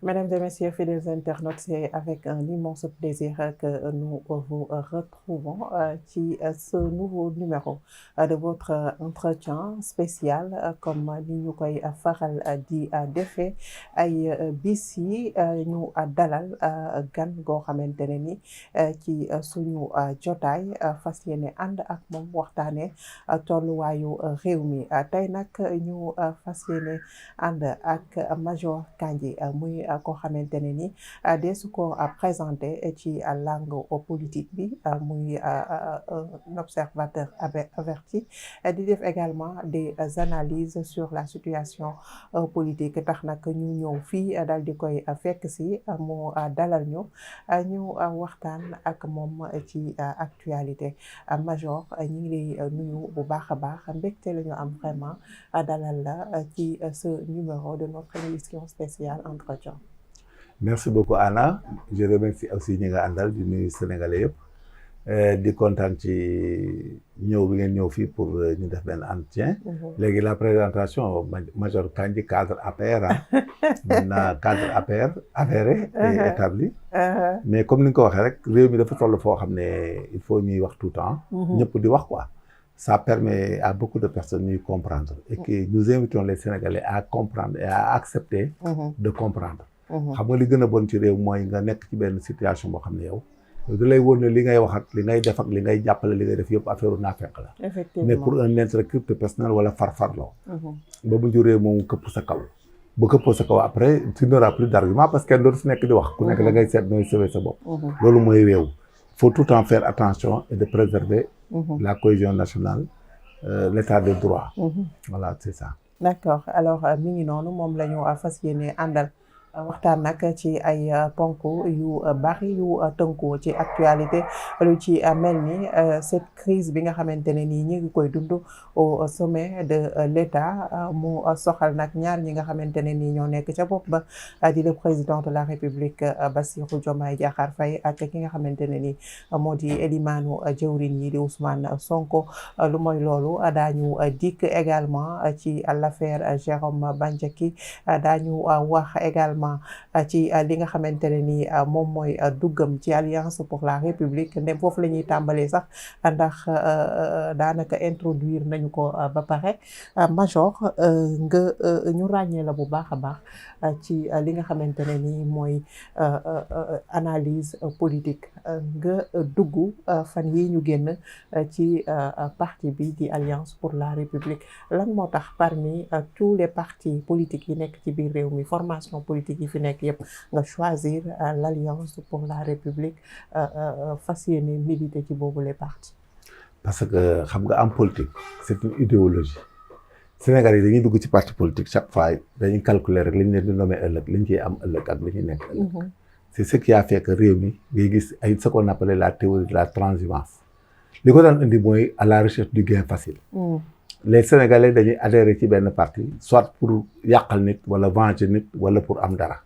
Mesdames et messieurs, fidèles internautes, c'est avec un immense plaisir que nous vous retrouvons ce nouveau numéro de votre entretien spécial comme ni ñu koy faral di defee ay bis yi ñu dalal gan goo xamante ne ni ci suñu jotaay fas yéene ànd ak moom waxtaane tolluwaayu réew mi tey nag ñu fas yéene ànd ak Major Kandji muy koo xamante ne ni deesu ko présenté ci langue politique bi muy un observateur averti di def également des analyses sur la situation politique tax nag ñu ñëw fii dal di koy fekk si mu dalal ñu waxtaan ak moom ci actualité Major ñu ngi lay nuyu bu baax a baax mbégte la ñu am vraiment dalal la ci ce numéro de notre émission spéciale Entretien. Merci beaucoup Anna je remercie aussi ñi nga àndal di nuyu sénégalais yëpp di kontaan ci ñëw bi ngeen ñëw fii pour ñu def benn entretien. léegi la présentation Major Kandji cadre APR maintenant cadre APR avéré et établi. mais comme ni nga ko waxee rek réew mi dafa toll foo xam ne il faut ñuy wax tout le temps. ñëpp di wax quoi. Ça permet à beaucoup de personnes de comprendre et que nous invitons les Sénégalais à comprendre et à accepter de comprendre. xam nga li gën a bon ci réew mooy nga nekk ci benn situation boo xam ne yow da lay wóor ne li ngay wax ak li ngay def ak li ngay jàppale li ngay def yëpp affaire naafeq la. Effectivement. mais pour un intérêt crypto personnel wala farfarloo. ba bu juree moom këpp sa kaw. bu këppoo sa kaw après tu n'auras plus d'argument parce que kenn dootu fi nekk di wax. ku nekk da ngay seet nooy sauver sa bopp. loolu mooy réew. faut tout le temps faire attention et de préserver la cohésion nationale, l'état de droit. Voilà, c'est ça. D'accord. Alors mi ngi noonu moom la ñu fas yéene àndal waxtaan nag ci ay ponk yu bari yu tënku ci actualité lu ci mel ni cette crise bi nga xamante ne nii ñu ngi koy dund au sommet de l'État mu soxal nag ñaar ñi nga xamante ne nii ñoo nekk ca bopp ba di le président de la République Bassirou Diomaye Diakhar Faye ak ki nga xamante ne nii moo di Elimaanu jëwriñ yi di Ousmane Sonko lu mooy loolu daañu dikk également ci l'affaire Jérôme Bandiaky daañu wax également ci li nga xamante ne ni moom mooy duggam ci Alliance pour la République ndem foofu la ñuy tàmbalee sax ndax daanaka introduire nañu ko ba pare Major nga ñu ràññee la bu baax a baax ci li nga xamante ne ni mooy analyse politique nga dugg fan yi ñu génn ci parti bi di Alliance pour la République lan moo tax parmi tous les partis politiques yi nekk ci biir réew mi formation politique yi fi nekk yëpp nga choisir l'Alliance pour la République fas yéene militer ci boobu les partis. parce que xam nga am politique c'est une idéologie. Sénégal yi dañuy dugg ci parti politique chaque fois dañuy calculer rek li ñu leen di nommer ëllëg li ñu ciy am ëllëg ak li ñuy nekk ëllëg. c'est ce qui a fait que réew mi ngay gis ay ce qu'on appelait la théorie de la transhumance li ko daan indi mooy à la recherche du gain facile. les Sénégalais dañuy adhérer ci benn parti soit pour yàqal nit wala venger nit wala pour am dara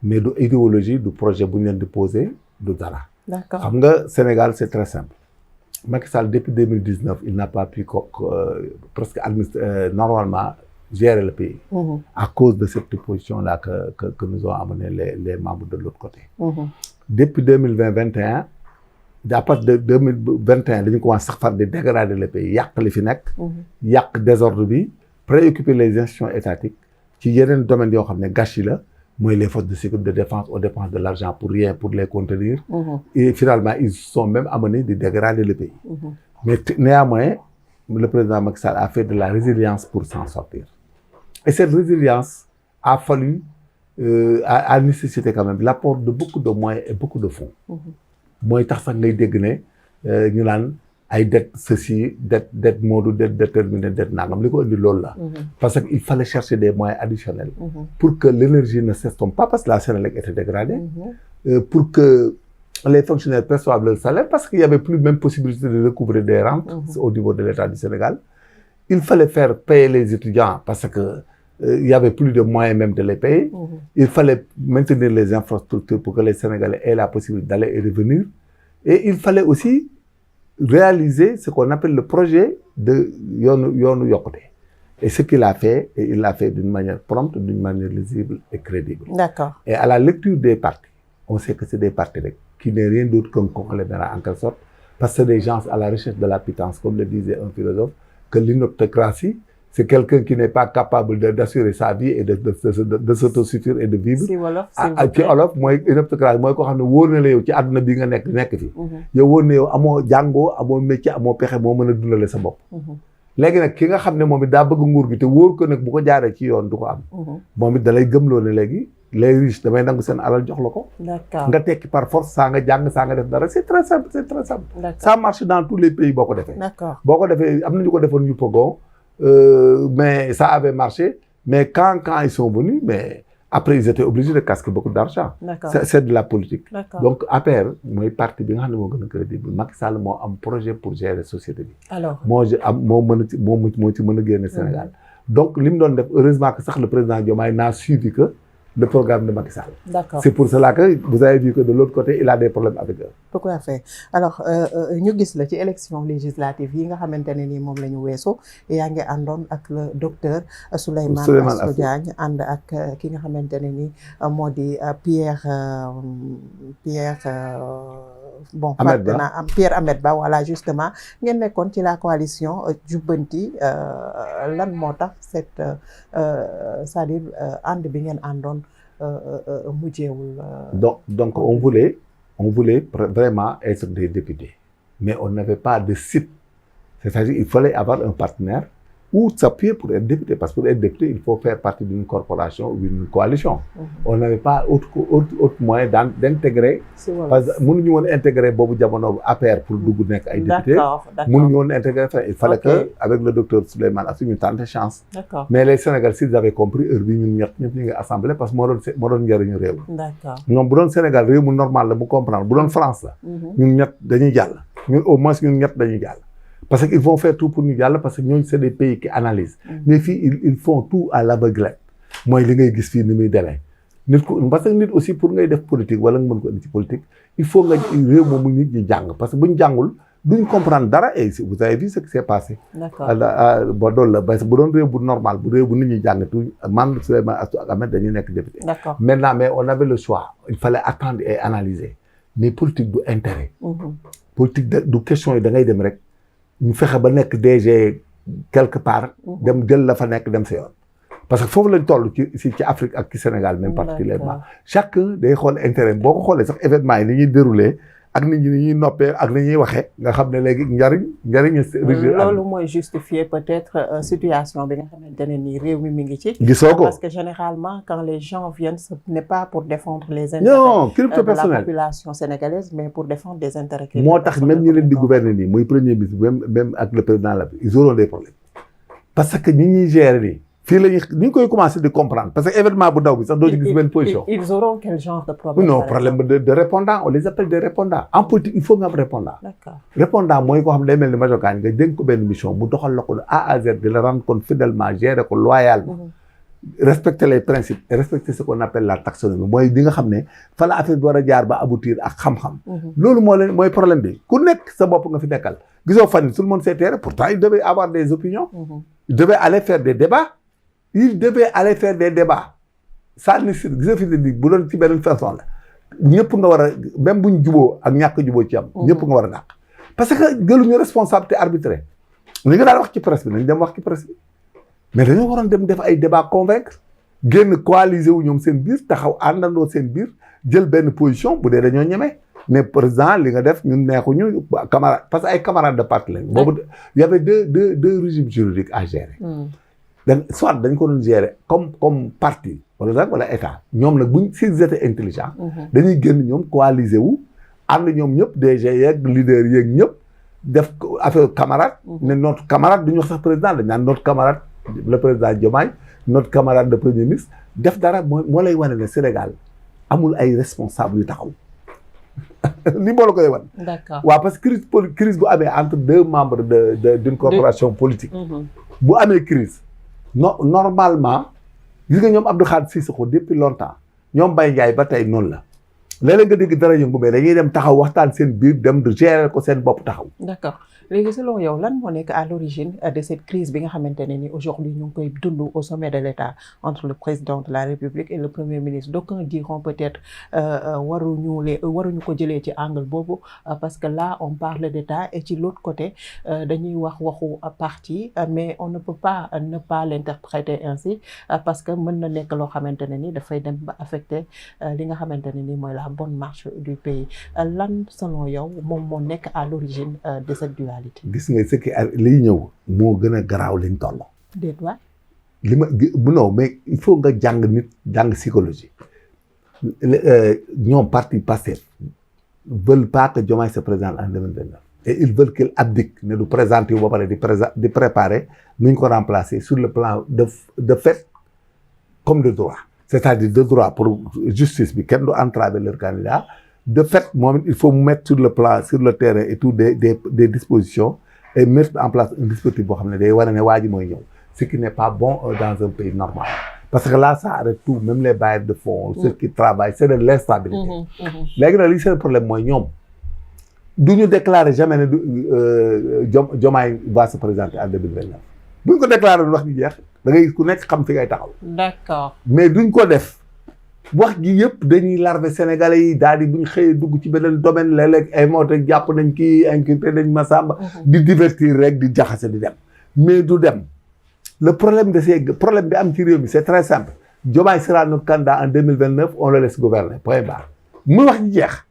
mais du idéologie du projet bu ñu leen di poser du dara. D'accord. xam nga Sénégal c'est très simple. Macky Sall depuis 2019 il n'a pas pu presque normalement gérer le pays. À cause de cette position là que nous ont amené les membres de l'autre côté. Depuis 2020-21 à partir de 2021 dañu commencé sax far di dégrader le pays yàq li fi nekk. yàq désordre bi préoccuper les institutions étatiques ci yeneen domaines yoo xam ne gâchis la mooy les forces de sécurité de défense aux dépenses de l'argent pour rien pour les contenir. Et finalement ils sont même amenés de dégrader le pays. Mais néanmoins le président Macky Sall a fait de la résilience pour s'en sortir. Et cette résilience a fallu a nécessité quand même l'apport de beaucoup de moyens et beaucoup de fonds. mooy tax sax ngay dégg ne ñu naan ay dette ceci dette Modou dette déterminée dette nangam li ko indi loolu la. parce que il fallait chercher des moyens additionnels. pour que l'énergie ne s'estompe pas parce que la Sénélec était dégradée. pour que les fonctionnaires perçoivent leur salaire parce qu'il y avait plus même possibilité de recouvrer des rentes. au niveau de l'État du Sénégal. il fallait faire payer les étudiants parce que il y avait plus de moyens même de les payer. Il fallait maintenir les infrastructures pour que les Sénégalais aient la possibilité d'aller et revenir. Et il fallait aussi réaliser ce qu'on appelle le projet de yoonu yokkute. Et ce qu'il a fait, et il l'a fait d'une manière prompte, d'une manière lisible et crédible. D'accord. Et à la lecture des partis, on sait que c'est des partis qui n'est rien d'autre qu'un conglomérat en quelque sorte, parce que c'est des gens à la recherche de la pitance, comme le disait un philosophe, que l'inoptocratie, c'est quelqu'un qui n'est pas capable d'assurer sa vie et de s'autosuffire et de vivre. Si wolof ci olof mooy inoptocratie mooy koo xam ne wóor na la yow ci àdduna bi nga nekk fi. yow wóor na yow amoo jàngoo amoo métier amoo pexe moo mën a dundale sa bopp. léegi nag ki nga xam ne moom it daa bëgg nguur gi te wóor ko nag bu ko jaaree ci yoon du ko am. moom it da lay gëmloo ne léegi les riches damay nangu seen alal jox la ko. D'accord. nga tekki par force saa nga jàng saa nga def dara c'est très simple c'est très simple. Ça marche dans tous les pays boo ko defee. D'accord. boo ko defee am na ñu ko defoon yu Pogon mais ça avait marché mais quand ils sont venus mais après ils étaient obligés de casquer beaucoup d'argent. D'accord. C'est de la politique. D'accord. Donc APR mooy parti bi nga xam ne moo gën a crédible Macky Sall moo am projet pour gérer société bi. Alors moo mën a ci moo ci mën a génne Sénégal. Donc li mu doon def heureusement que sax le président Diomaye n'a suivi que le programme de Macky Sall. D'accord. C'est pour cela que vous avez vu que de l'autre côté il a des problèmes avec eux. Tout à fait alors ñu gis la ci élection législative yi nga xamante ne nii moom la ñu weesu yaa ngi àndoon ak le docteur Souleymane Astou Diagne ànd ak ki nga xamante ne nii moo di Pierre Ahmed Ba voilà justement ngeen nekkoon ci la coalition Jubbanti lan moo tax cette c'est-à-dire ànd bi ngeen àndoon mujjeewul. donc on voulait vraiment être des députés mais on n'avait pas de site c'est-à-dire il fallait avoir un partenaire ou s'appuyer pour être député parce que pour être député il faut faire partie d'une corporation ou d'une coalition. On n'avait pas autre moyen d'intégrer. parce que mënuñu woon intégrer boobu jamono APR pour dugg nekk ay député. D'accord. mënuñu woon intégrer il fallait que avec le docteur Souleymane Astou ñu tenter chance. D'accord. mais les Sénégalais s'ils avaient compris heure bi ñun ñëpp ñu ngi assemblée parce que moo doon njëriñu réew. D'accord. ñoom bu doon Sénégal réew mu normal la mu comprendre bu doon France la. ñun ñett dañuy jàll. ñun au moins ñun ñett dañuy jàll. parce qu'ils vont faire tout pour ñu jàll parce que ñooñu c'est des pays qui analysent. mais fii ils font tout à l'aveuglette. mooy li ngay gis fii ni muy demee. nit ko parce que nit aussi pour ngay def politique wala nga mën ko indi ci politique il faut nga réew moomu nit ñi jàng parce que bu ñu jàngul duñ comprendre dara et vous avez vu ce qui s'est passé. D'accord. ba loolu la parce que bu doon réew bu normal bu réew bu nit ñi jàng tout man Souleymane Astou ak Ahmed dañuy nekk député. D'accord. Maintenant mais on avait le choix il fallait attendre et analyser mais politique du intérêt. politique du question yi da ngay dem rek. ñu fexe ba nekk DG quelque part. dem jël la fa nekk dem sa yoon. parce que foofu lañ toll ci Afrique ak ci Sénégal même particulièrement chacun day xool intérêt boo ko xoolee sax événement yi ni ñuy déroulé ak nit ñi ni ñuy noppee ak ni ñuy waxee nga xam ne léegi njariñ loolu mooy justifier peut-être situation bi nga xamante ne nii réew mi ngi ci. gisoo ko parce que généralement quand les gens viennent ce n'est pas pour défendre les intérêts de la population sénégalaise mais pour défendre des intérêts. moo tax même ñi leen di gouverner nii muy premier ministre même ak le président la ils auront des problèmes parce que ñi ñuy gérer nii fii la ñu koy commencer de comprendre parce que événement bu ndaw bi sax doo ci gis benn position. Ils auront quel genre de problème? non problème de répondant on les appelle des répondants en politique il faut nga am répondant. D'accord. Répondant mooy koo xam ne day mel ni majokaan nga dénk ko benn mission mu doxal la ko de A à Z di la rendre compte fidèlement gérer ko loyalement. Respecter les principes et respecter ce qu'on appelle la taxonomie mooy di nga xam ne fa la affaire bi war a jaar ba aboutir ak xam-xam. loolu mooy problème bi ku nekk sa bopp nga fi nekkal gisoo fan tout le monde s'est taire pourtant il devait avoir des opinions. Il devait aller faire des débats. Ça ne gis nga fi ne nii bu doon ci benn façon la ñëpp nga war a même buñ juboo ak ñàkk juboo ci am. ñëpp nga war a dàq. parce que jëluñu responsabilité arbitraire li nga daan wax ci presse bi nañ dem wax ci presse bi mais dañoo waroon dem def ay débat convaincre génn coaliser wu ñoom seen biir taxaw àndandoo seen biir jël benn position bu dee dañoo ñeme mais président li nga def ñun neexuñu camarade parce que ay camarades de parti lañ. boobu y avait deux régimes juridiques à gérer. Soit dañ ko doon gérer comme parti wala état ñoom nag buñ s'ils étaient intelligents. dañuy génn ñoom coaliser wu ànd ñoom ñëpp DG yeeg leader yeeg ñëpp def affaire camarade. ne notre camarade duñu wax sax président dañ naan notre camarade le président Diomaye notre camarade de premier ministre def dara moo lay wane ne Sénégal amul ay responsable yu taxaw li moo la koy wan. D'accord. waaw parce que crise bu amee entre deux membres d'une corporation politique. bu amee crise normalement gis nga ñoom Abdou Khadre Cissokho depuis longtemps ñoom Mbaye Ndiaye ba tey noonu la léeg-léeg nga dégg dara yëngu mais dañuy dem taxaw waxtaan seen biir dem de gérer ko seen bopp taxaw. D'accord léegi selon yow lan moo nekk à l'origine de cette crise bi nga xamante ne ni aujourd'hui ñu ngi koy dund au sommet de l'État entre le président de la République et le premier ministre. D'aucuns diront peut-être waruñu ko jëlee ci angle boobu parce que là on parle d'État et ci l'autre côté dañuy wax waxu parti mais on ne peut pas ne pas l'interpréter ainsi parce que mën na nekk loo xamante ne ni dafay dem ba affecter li nga xamante ne ni mooy la bonne marche du pays. Lan selon yow moom moo nekk à l'origine de cette dualité. gis nga ce qui liy ñëw moo gën a garaaw liñ toll. déet waay. li ma bu non mais il faut nga jàng nit jàng psychologie ñoom parti Pastef veulent pas que Diomaye se présente en 2029 et ils veulent qu'il abdique ne du présenter wu ba pare di préparer nu ñu ko remplacer sur le plan de fait comme de droit c'est-à-dire de droit pour justice bi kenn du entraver leur candidat. De fait, il faut mettre sur le plan, sur le terrain et tout des dispositions et mettre en place un dispositif boo xam ne day war a ne waa ji mooy ñëw ce qui n'est pas bon dans un pays normal parce que là ça arrête tout même les bailleurs de fonds ceux qui travaillent c'est de l'instabilité. Léegi nag li seen problème mooy ñoom du ñu déclarer jamais ne Diomaye va se présenter en 2029 bu ñu ko déclarer wax ñu jeex da ngay gis ku nekk xam fi ngay taxaw. D'accord. Mais duñ ko def. wax gi yëpp dañuy larver sénégalais yi daal di buñ xëyee dugg ci beneen domaine léeg-léeg ay moo te jàpp nañ kii inculpé nañ Massamba di divertir rek di jaxase di dem mais du dem le problème bi am ci réew mi c'est très simple Diomaye sera notre candidat en 2029 on le laisse gouverner point barre muy wax ji jeex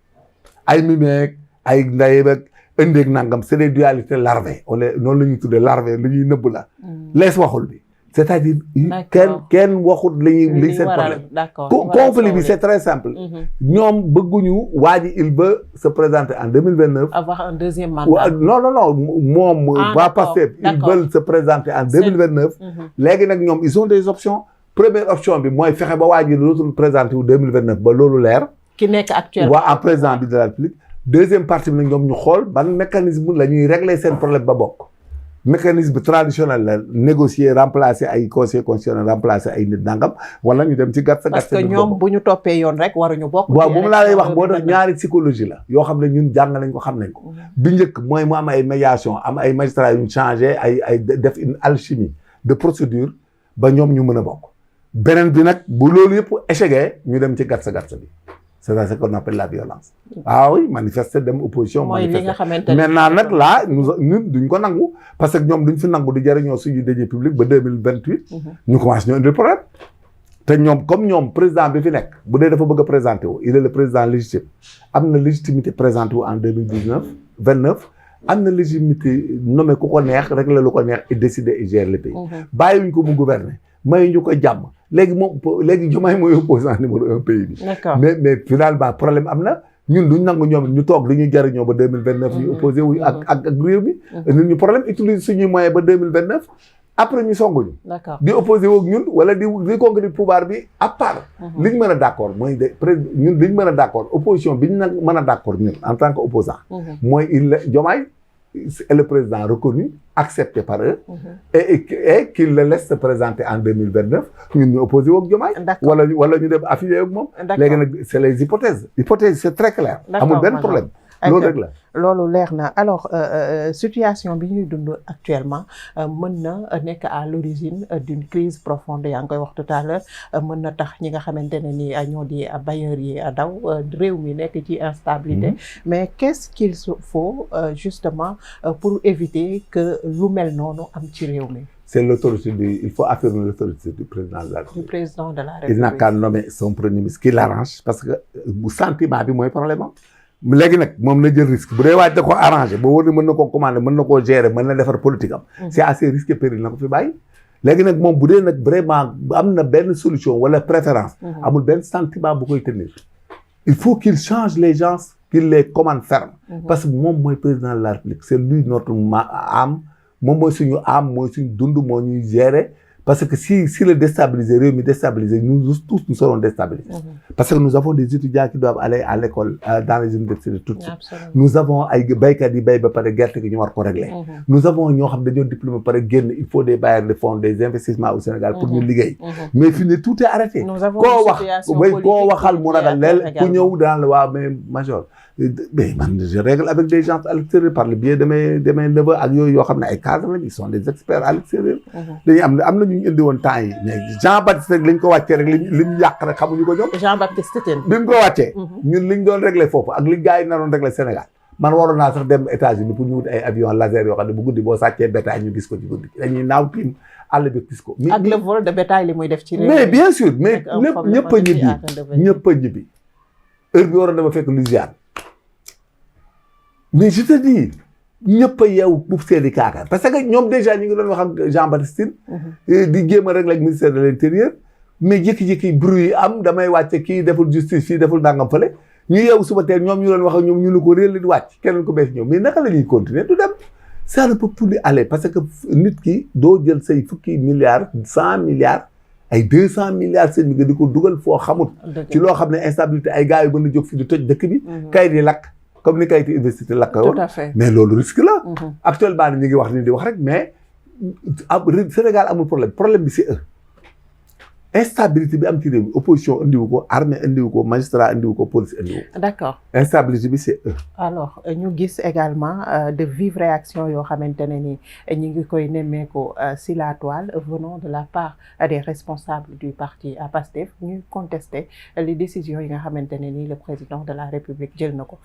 ay mimeek ay ndayeb ak ëndeeg nangam c'est des dualités larvées noonu la ñuy tuddee larvé lu ñuy nëbb la lees waxul bi c'est-à-dire kenn waxut li seen problème conflit bi c'est très simple ñoom bëgguñu waa ji il veut se présenter en 2029 avoir un deuxième mandat non moom waa Pastef ils veulent se présenter en 2029 léegi nag ñoom ils ont des options première option bi mooy fexe ba waa ji dootul présenter wu 2029 ba loolu leer ki nekk actuellement waa en président bi de la République deuxième partie bi nag ñoom ñu xool ban mécanisme la ñuy régler seen problème ba bokk mécanisme traditionnel la négocier remplacer ay conseil constitutionnel remplacer ay nit nangam wala ñu dem ci gàtt parce que ñoom bu ñu toppee yoon rek waruñu bokk. waaw moom laa lay wax boo tax ñaari psychologie la yoo xam ne ñun jàng nañ ko xam nañ ko. bi njëkk mooy mu am ay médiation am ay magistrats yu ñu changé ay def une alchimie de procédure ba ñoom ñu mën a bokk. beneen bi nag bu loolu yëpp échecgee ñu dem ci gàtt bi. C'est ce qu'on appelle la violence. Ah oui, manifester dem opposition manifester. Maintenant nag là ñun duñ ko nangu parce que ñoom duñ fi nangu di jëriñoo suñu deniers publics ba 2028. ñu commencé ñu indi problème. te ñoom comme ñoom président bi fi nekk bu dee dafa bëgg a présenter wu il est le président légitime am na légitimité présenter wu en 29 am na légitimité nommé ku ko neex régler lu ko neex et décider et gérer le pays. bàyyiwuñ ko mu gouverner may ñu ko jàmm. léegi Diomaye mooy opposant numéro 1 pays bi. mais finalement problème am na ñun duñ nangu ñoom ñu toog li ñuy jariñoo ba 2029 ñu opposé wu ak réew mi. ñun ñu problème utilise suñuy moyen ba 2029 après ñu songuñu. di opposé wu ak ñun wala di conquérir pouvoir bi à part. liñ mën a d'accord mooy ñun liñ mën a d'accord opposition biñ nag mën a d'accord ñun en tant que opposant mooy Diomaye est le président reconnu accepté par eux et qu'il le laisse se présenter en 2029 ñun ñu opposé wu ak Diomaye wala ñu dem affilié ak moom léegi nag c'est les hypothèses c'est très clair amul benn problème loolu rek la loolu leer na alors situation bi ñuy dund actuellement mën na nekk à l'origine d'une crise profonde yaa ngi koy wax tout à l'heure mën na tax ñi nga xamante ne ni ñoo di bailleurs yi daw réew mi nekk ci instabilité mais qu'est-ce qu'il faut justement pour éviter que lu mel noonu am ci réew mi. C'est l'autorité il faut affirmer l'autorité du président de la République. Du président de la République. Il n'a qu'à nommer son premier ministre qui l'arrange parce que bu sentiment bi mooy problème am. léegi nag moom na jël risque bu dee waaj da ko arrangé boo wër ne mën na koo commander mën na koo gérer mën na defar politique am. c'est assez risqué péril na ko fi bàyyi. léegi nag moom bu dee nag vraiment am na benn solution wala préférence. amul benn sentiment bu koy tenir. il faut qu'il change les gens qu'il les commande ferme. parce que moom mooy président de la République c'est lui notre âme moom mooy suñu âme mooy suñu dund moo ñuy gérer parce que si le déstabiliser réew mi déstabiliser nous tous nous serons déstabilisés. Parce que nous avons des étudiants qui doivent aller à l'école dans les universités tout de suite. Nous avons ay baykat yi bay ba pare gerte gi ñu war ko régler. Nous avons ñoo xam dañoo diplômé pare génn il faut des bailleurs de fonds des investissements au Sénégal pour ñu liggéey. Mais fi ne tout est arrêté. Koo waxal mu ragal leel ku ñëw daan la waa mais major. Mais man je règle avec des gens à l'extérieur par le biais de mes neveux ak yooyu yoo xam ne ay cadres lañ ils sont des experts à l'extérieur. dañuy am na ñu indi woon temps yi mais Jean-Baptiste rek lañ ko wàccee rek liñ yàq rek xamuñu ko ñoom. Jean-Baptiste Tine. bi mu ko wàccee. ñun liñ doon régler foofu ak li gars yi naroon régler Sénégal man waroon naa sax dem États-Unis pour ñu wut ay avion laser yoo xam ne bu guddi boo sàccee bétail ñu gis ko ci guddi dañuy naaw tiim àll bi gis ko. ak le vol de bétail li muy def ci réew mais bien sûr mais ñëpp a ñibbi heure bi waroon dama fekk Louisiane mais je te dis ñëpp a yeewu bu seeni kaaka parce que ñoom déjà ñu ngi doon wax ak Jean-Baptiste Tine di jéem a régler ak ministère de l'intérieur mais jékki-jékki bruit yi am damay wàcce kii deful justice fii deful dangam fële ñu yeewu suba teel ñoom ñu doon wax ak ñoom ñu ne ko réel li di wàcc keneen ko bees ñëw mais naka la ñuy continuer du dem ça ne peut plus aller parce que nit ki doo jël say fukki milliards 100 milliards ay 200 milliards seen bi nga di ko dugal foo xamul ci loo xam ne instabilité ay gars yu mën a jóg fi di toj dëkk bi kayit yi lakk comme ni kayit université lakk woon mais loolu risque la actuellement ni ñu ngi wax ni di wax rek mais Sénégal amul problème bi c'est eux instabilité bi am ci réew mi opposition indiwu ko armée indiwu ko magistrat indiwu ko police indiwu ko. D'accord. Instabilité bi c'est eux. Alors ñu gis également de vives réactions yoo xamante ne ni ñu ngi koy nemmeeku si la toile venant de la part des responsables du parti PASTEF ñuy contester les décisions yi nga xamante ne ni le président de la République jël na ko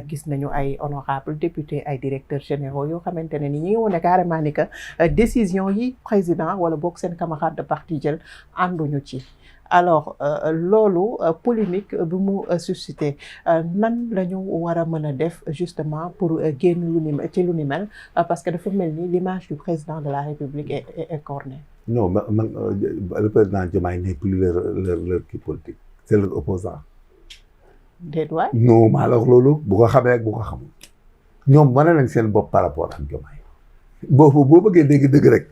gis nañu ay honorables députés ay directeurs généraux yoo xamante ne ni ñu ngi wone carrément ni que décision yi président wala boog seen camarade de parti jël ànduñu ci. Alors loolu polémique bi mu suscité nan la ñu war a mën a def justement pour génn lu ni mel parce que dafa mel ni l'image du président de la République est cornée. Non man le président Diomaye n'est plus leur kii politique c'est leur opposant. déet waay. non maa la wax loolu bu ko xamee ak bu ko xamul ñoom wane nañ seen bopp par rapport ak Diomaye boo bëggee dégg rek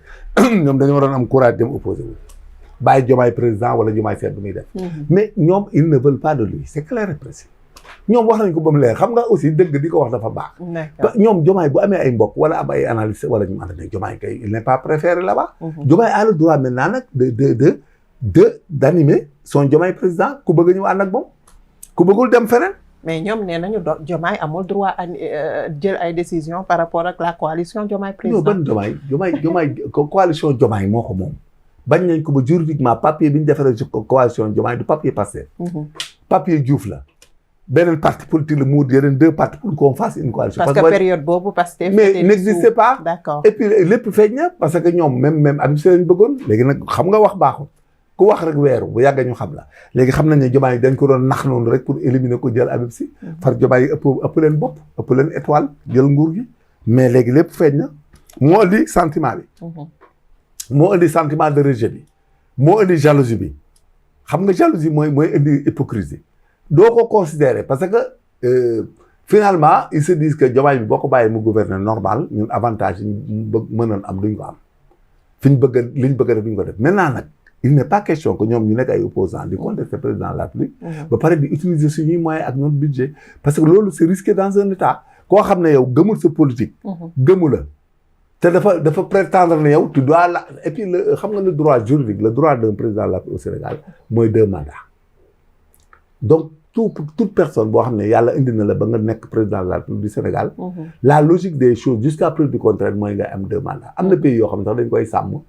ñoom dañoo waroon am courage dem opposé wu. bàyyi Diomaye président wala Diomaye seet bu muy def. mais ñoom ils ne veulent pas de lui c'est clair et précis. ñoom wax nañ ko ba mu leer xam nga aussi dëgg di ko wax dafa baax. ñoom Diomaye bu amee ay mbokk wala am ay analyste wala ñu ànd ne Diomaye kay il n'est pas préféré là-bas. Diomaye a le droit maintenant nag d'animer son Diomaye président ku bëgg ñu ànd ak moom ku bëggul dem feneen. mais ñoom nee nañu Diomaye amul droit jël ay décisions par rapport ak la coalition Diomaye président. non ban Diomaye coalition Diomaye moo ko moom. bañ nañ ko ba juridiquement papier bi ñu defaree ci coalition Diomaye du papier Pastef. papier Diouf la. beneen parti politique la mu yeneen deux partis pour qu'on fasse une coalition. parce que période boobu Pastef. mais n'existait pas. D'accord. et puis lépp feeñ na parce que ñoom même administration lañ bëggoon. léegi nag xam nga wax baaxul ku wax rek weeru bu yàgg ñu xam la léegi xam nañ ne Diomaye dañ ko doon nax noonu rek pour éliminer ko jël Habib Sy. far Diomaye ëpp leen bopp ëpp leen étoile jël nguur gi mais léegi lépp feeñ na moo indi sentiment bi. moo indi sentiment de rejet bi moo indi jalousie bi xam nga jalousie mooy indi hypocrisie doo ko considérer parce que finalement ils se disent que Diomaye bi boo ko bàyyee mu gouverner normal ñun avantage yi ñu bëgg mënoon am duñ ko am fi ñu bëgg liñ bëgg a def duñ ko def maintenant nag il n'est pas question que ñoom ñu nekk ay opposants di contester président de la République ba pare di utiliser suñuy moyens ak notre budget parce que loolu c'est risqué dans un état koo xam ne yow gëmul sa politique gëmu la te dafa prétendre ne yow tu dois la et puis xam nga le droit juridique le droit d'un président de la République au Sénégal mooy 2 mandats donc toute personne boo xam ne yàlla indi na la ba nga nekk président de la République du Sénégal la logique des choses jusqu'à preuve du contraire mooy ngay am 2 mandats am na pays yoo xam ne sax dañ koy sàmm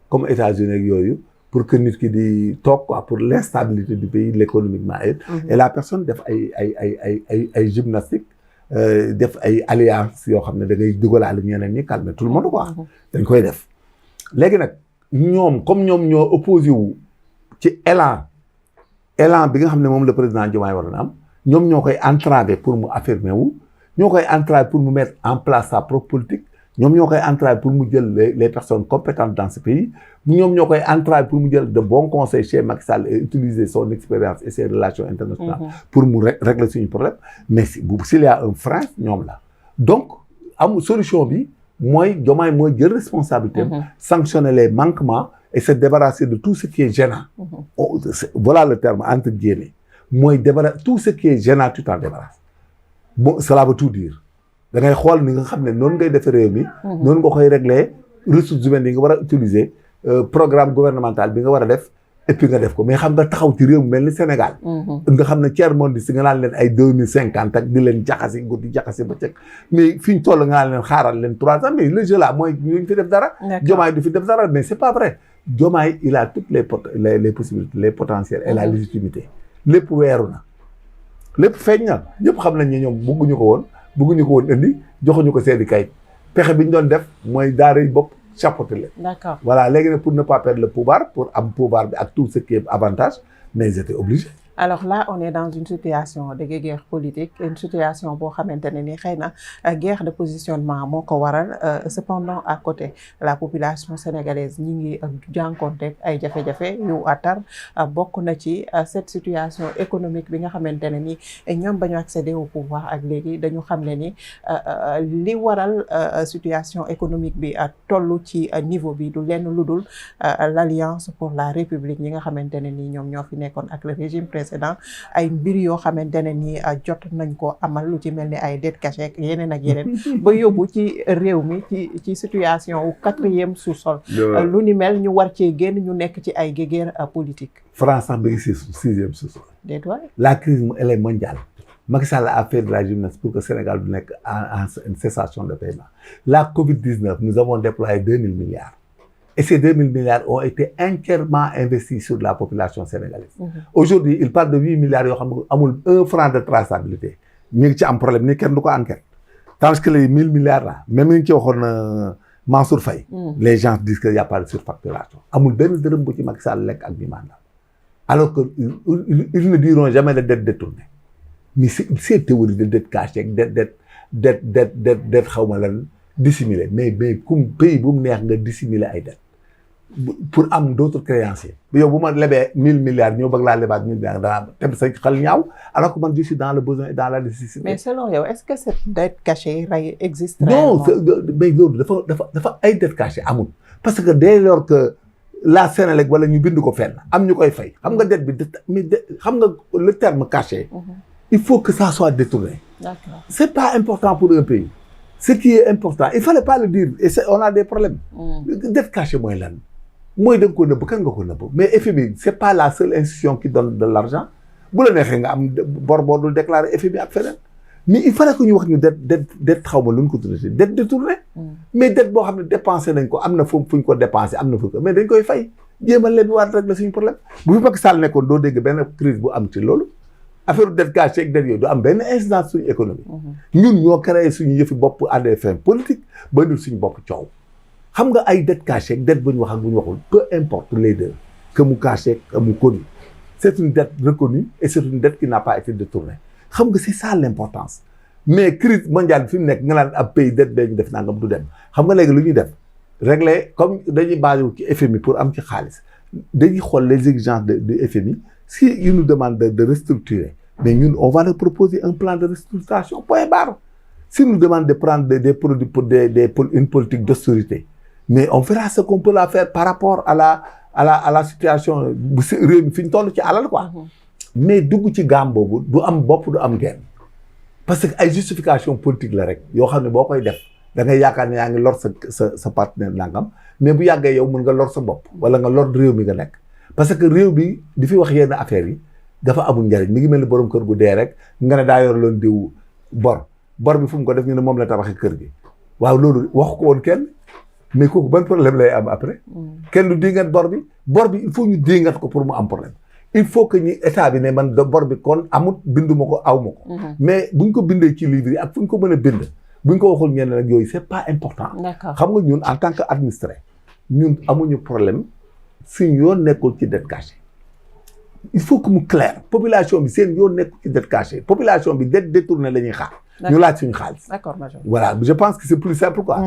comme États-Unis ak yooyu pour que nit ki di toog quoi pour l'instabilité du pays l'économiquement et la personne def ay gymnastique def ay alliance yoo xam ne da ngay dugalaale ñeneen ñi calmer tout le monde quoi dañ koy def léegi nag ñoom comme ñoom ñoo opposé wu ci élan bi nga xam ne moom le président Diomaye war na am ñoom ñoo koy entraver pour mu affirmer wu ñoo koy entraver pour mu mettre en place sa propre politique ñoom ñoo koy entraver pour mu jël les personnes compétentes dans ce pays ñoom ñoo koy entraver pour mu jël de bons conseils chez Macky Sall et utiliser son expérience et ses relations internationales pour mu régler suñu problème mais s'il y a un frein ñoom la donc solution bi mooy Diomaye mooy jël responsabilité sanctionner les manquements et se débarrasser de tout ce qui est gênant. Voilà le terme entre guillemets mooy débarrasser tout ce qui est gênant tu t'en débarrasses. Bon cela veut tout dire da ngay xool ni nga xam ne noonu ngay defee réew mi. noonu nga koy régler ressources humaines yi nga war a utiliser programme gouvernemental bi nga war a def. Et puis nga def ko mais xam nga taxaw ci réew mu mel ni Sénégal. nga xam ne tiers monde si nga naan leen ay 2050 ak di leen jaxase guddi jaxase ba cëg mais fi ñu toll nga naan leen xaaral leen 3 ans mais le jeu là mooy ñu fi def dara. Diomaye du fi def dara mais c'est pas vrai. Diomaye il a toutes les possibilités les potentiels et la légitimité lépp weeru na lépp feeñ na ñëpp xam nañ ne ñoom bëgguñu ko woon indi joxuñu ko seeni kayit pexe bi ñu doon def mooy daaray bopp. chapeauté leen. D'accord. Voilà léegi nag pour ne pas perdre le pouvoir pour am pouvoir bi ak tout ce qui est avantage mais ils étaient obligés. Alors là on est dans une situation de guerre politique une situation boo xamante ne ni xëy na guerre de positionnement moo ko waral cependant à côté la population sénégalaise ñi ngi jànkoonteeg ay jafe-jafe yu atar bokk na ci cette situation économique bi nga xamante ne ni ñoom ba ñu accéder au pouvoir ak léegi dañu xam ne ni li waral situation économique bi toll ci niveau bi du lenn lu dul l'Alliance pour la République ñi nga xamante ne ni ñoom ñoo fi nekkoon ak le régime précédent ay mbir yoo xamante ne ni jot nañ ko amal lu ci mel ni ay dette cachée yeneen ak yeneen ba yóbbu ci réew mi ci situation wu 4e sous-sol lu ni mel ñu war cee génn ñu nekk ci ay guerre politique. France sax ba ngi 6e sous-sol. déedéet la crise elle est mondiale. Macky Sall a fait de la gymnastique pour que Sénégal du nekk en cessation de paiement. La Covid-19 nous avons déployé 2000 milliards. Et ces 2000 milliards ont été entièrement investis sur la population sénégalaise. Aujourd'hui, il parle de 8 milliards yoo xam ne amul 1 franc de traçabilité. ñu ngi ci am problème ni kenn du ko enquête. Tandis que les 1000 milliards là, même ni ñu ci waxoon Mansour Faye. Les gens disent qu'il n'y a pas de surfacturation. Amul benn dërëm bu ci Macky Sall lekk ak bi mandat. Alors que ils ne diront jamais de dette détournée. Mais ces théories de dette cachée, dette xaw ma lan dissimulée mais comme pays bu mu neex nga dissimuler ay dettes. Pour am d'autres créanciers yow bu ma lebee 1000 milliards ñëw bëgg laa lebaat 1000 milliards danaa teb sa xel ñaaw alors que man je suis dans le besoin et dans la nécessité. Mais selon yow est-ce que cette dette cachée existe réellement? Non mais loolu dafa ay dette cachée amul parce que dès lors que la Sénélec wala ñu bind ko fenn am ñu koy fay xam nga dette bi mais xam nga le terme caché. Il faut que ça soit détourné. D'accord. C'est pas important pour un pays. Ce qui est important il fallait pas le dire et on a des problèmes. Dette cachée mooy lan. mooy da nga ko nëbb kan nga ko nëbb mais FMI c'est pas la seule institution qui donne de l'argent bu la neexee nga am bor dul déclarer FMI ak feneen mais il fallait que ñu wax ñu dette xaw ma lu ñu ko tuddee dette détournée mais dette boo xam ne dépensé nañ ko am na fu ñu ko dépensé am na fu ko mais dañ koy fay jéem a lebi waat rek la suñu problème bu fi Macky Sall nekkoon doo dégg benn crise bu am ci loolu affaire dette cachée ak dette yooyu du am benn incidence suñu économie ñun ñoo créé suñu yëfi bopp à des fins politiques ba dul suñu bopp coow xam nga ay dette cachée dette bu ñu wax ak bu ñu waxul peu importe les deux que mu caché que mu connu c'est une dette reconnue et c'est une dette qui n'a pas été détournée xam nga c'est ça l'importance mais crise mondiale bi fi mu nekk nga naan ab pays dette bee ñu def nangam du dem xam nga léegi lu ñuy def régler comme dañuy basé wu ci FMI pour am ci xaalis dañuy xool les exigences de FMI si ils nous demandent de restructurer mais ñun on va leur proposer un plan de restructuration point barre s'ils nous demandent de prendre des produits pour une politique d'austérité mais on verra ce qu'on peut la faire par rapport à la situation bu réew mi fi ñu toll ci alal quoi. Mais dugg ci gaam boobu du am bopp du am genn parce que ay justification politique la rek yoo xam ne boo koy def da ngay yaakaar ne yaa ngi lor sa partenaire nangam mais bu yàggee yow mën nga lor sa bopp wala nga lor réew mi nga nekk parce que réew bi di fi wax yenn affaires yi dafa amul njariñ mi ngi mel ni borom kër gu dee rek nga ne daa yor loon diw bor bi fu mu ko def ñu ne moom la tabaxee kër gi waaw loolu waxu ko woon kenn. mais kooku ban problème lay am après. kenn du dingat bor bi il faut ñu dingat ko pour mu am problème il faut que ñu état bi ne man bor bi kon amut binduma ko aw ma ko. mais buñ ko bindee ci livre yi ak fu ñu ko mën a bind buñ ko waxul ñenn nag yooyu c'est pas important. xam nga ñun en tant que administré ñun amuñu problème suñ yoon nekkul ci dette cachée il faut que mu clair population bi seen yoon nekkul ci dette cachée population bi dette détournée la ñuy xaar. ñu laaj suñu xaalis. D'accord, Major. Voilà je pense que c'est plus simple quoi.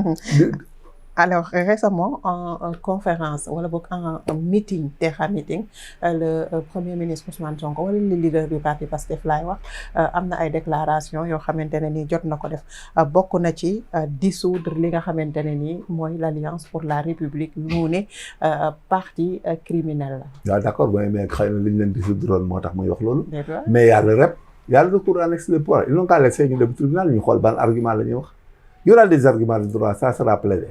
Alors récemment en conférence wala boog en meeting Terra meeting le premier ministre Ousmane Sonko wala le leader du parti Pastef laay wax am na ay déclaration yoo xamante ne nii jot na ko def bokk na ci dissoudre li nga xamante ne nii mooy l'Alliance pour la République mu ne parti criminel la. waaw d'accord mais xëy na li ñu leen dissoudre moo tax muy wax loolu. mais y a le REP y a le recours en excès de pouvoir ils n'ont qu'à laisser ñu dem tribunal ñu xool ban argument la ñuy wax. Il y aura des arguments de droit, ça sera plaidé.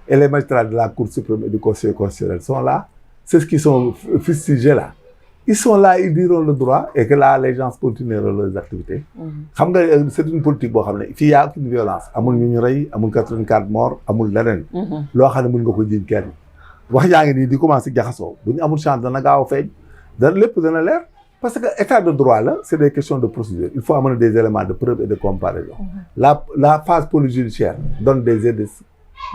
Et les magistrats de la Cour suprême et du Conseil constitutionnel sont là. Ceux qui sont fustigés là. Ils sont là, ils diront le droit et que là, les gens continueront leurs activités. Xam nga c'est une politique boo xam ne fii y a aucune violence. Amul ñu rey, amul 84 morts, amul leneen. Loo xam ne mën nga ko jiiñ kenn. Wax yaa ngi nii di commencé jaxasoo. Bu ñu amul chance dana gaaw a feeñ. Lépp dana leer. Parce que état de droit là, c'est des questions de procédure. Il faut amener des éléments de preuve et de comparaison. La phase polygudiciaire donne des indices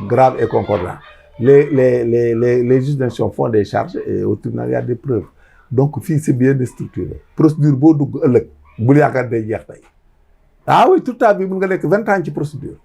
graves et concordants. Les juges d'instruction font des charges et au tribunal il y a des preuves. Donc fii c'est bien structuré. Procédure boo dugg ëllëg bul yaakaar day jeex tey. Ah oui, toute ta vie mën nga nekk 20 ans ci procédure.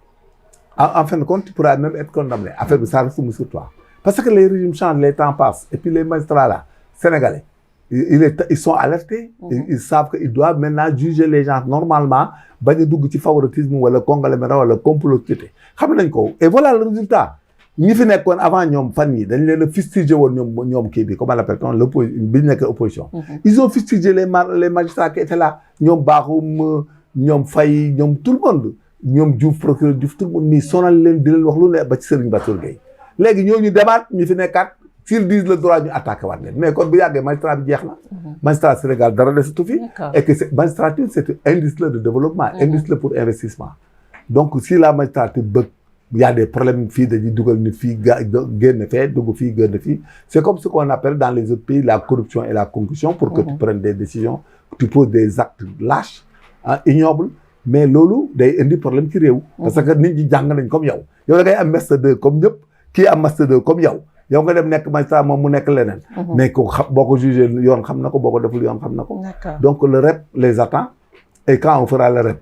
En fin de compte, tu pourras même être condamné. Affaire bi ça retombe sur toi. Parce que les régimes changent, les temps passent et puis les magistrats là, sénégalais. Ils sont alertés, ils savent qu'ils doivent maintenant juger les gens normalement, bañ a dugg ci favoritisme wala conglomérat wala complotité xam nañ ko et voilà le résultat ñi fi nekkoon avant ñoom fan yi dañ leen a fustigé woon ñoom kii bi comment on l'appelle bi ñu nekk opposition. Ils ont fustigé les magistrats qui étaient là ñoom Bakhoum ñoom Faye ñoom tout le monde ñoom Diouf procureur Diouf tout le monde nii sonal leen di leen wax lu ne ba ci Serigne Bassirou Gueye léegi ñooñu demaat ñi fi nekkaat. S'ils disent le droit ñu attaqué waat leen mais kon bu yàggee magistrat bi jeex na. Magistrat Sénégal dara desatu fi. Et que magistrature c'est un indice de développement. Indice pour investissement. Donc si la magistrature bëgg y a des problèmes fii dañuy dugal nit fii génn fee dugg fii génn fii. C'est comme ce qu'on appelle dans les autres pays la corruption et la concussion pour que tu prennes des décisions tu poses des actes lâches ignobles mais loolu day indi problème ci réew. Parce que nit ñi jàng nañ comme yow. Yow da ngay am master 2 comme ñëpp kii am master 2 comme yow. yow nga dem nekk magistrat moom mu nekk leneen. mais ko xam boo ko jugé yoon xam na ko boo ko deful yoon xam na ko. Donc le REP les attend et quand on fera le REP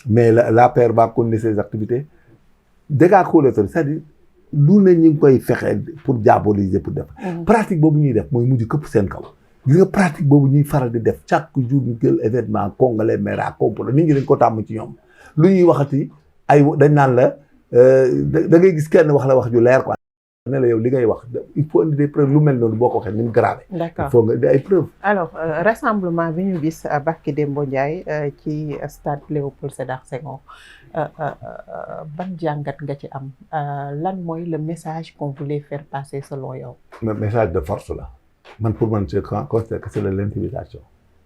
mais l'APR va continuer ses activités dégâts collatéraux c'est-à-dire lu ne ñu ngi koy fexe pour diaboliser pour def. pratique boobu ñuy def mooy mujj këpp seen kaw. gis nga pratique boobu ñuy faral di def chaque jour ñu jël événement congolais mera complot nit ñi dañ ko tàmm ci ñoom lu ñuy waxati ay dañ naan la da ngay gis kenn wax la wax ju leer quoi. ne la yow li ngay wax il faut indi des preuves lu mel noonu boo ko waxee ni mu grave. D'accord il faut nga indi ay preuves. alors rassemblement bi ñu gis barki Dembo Ndiaye ci stade Léopold Sédar Senghor ban jàngat nga ci am lan mooy le message qu'on voulait faire passer selon yow. le message de force la man pour man je constate que c'est de l'intimidation.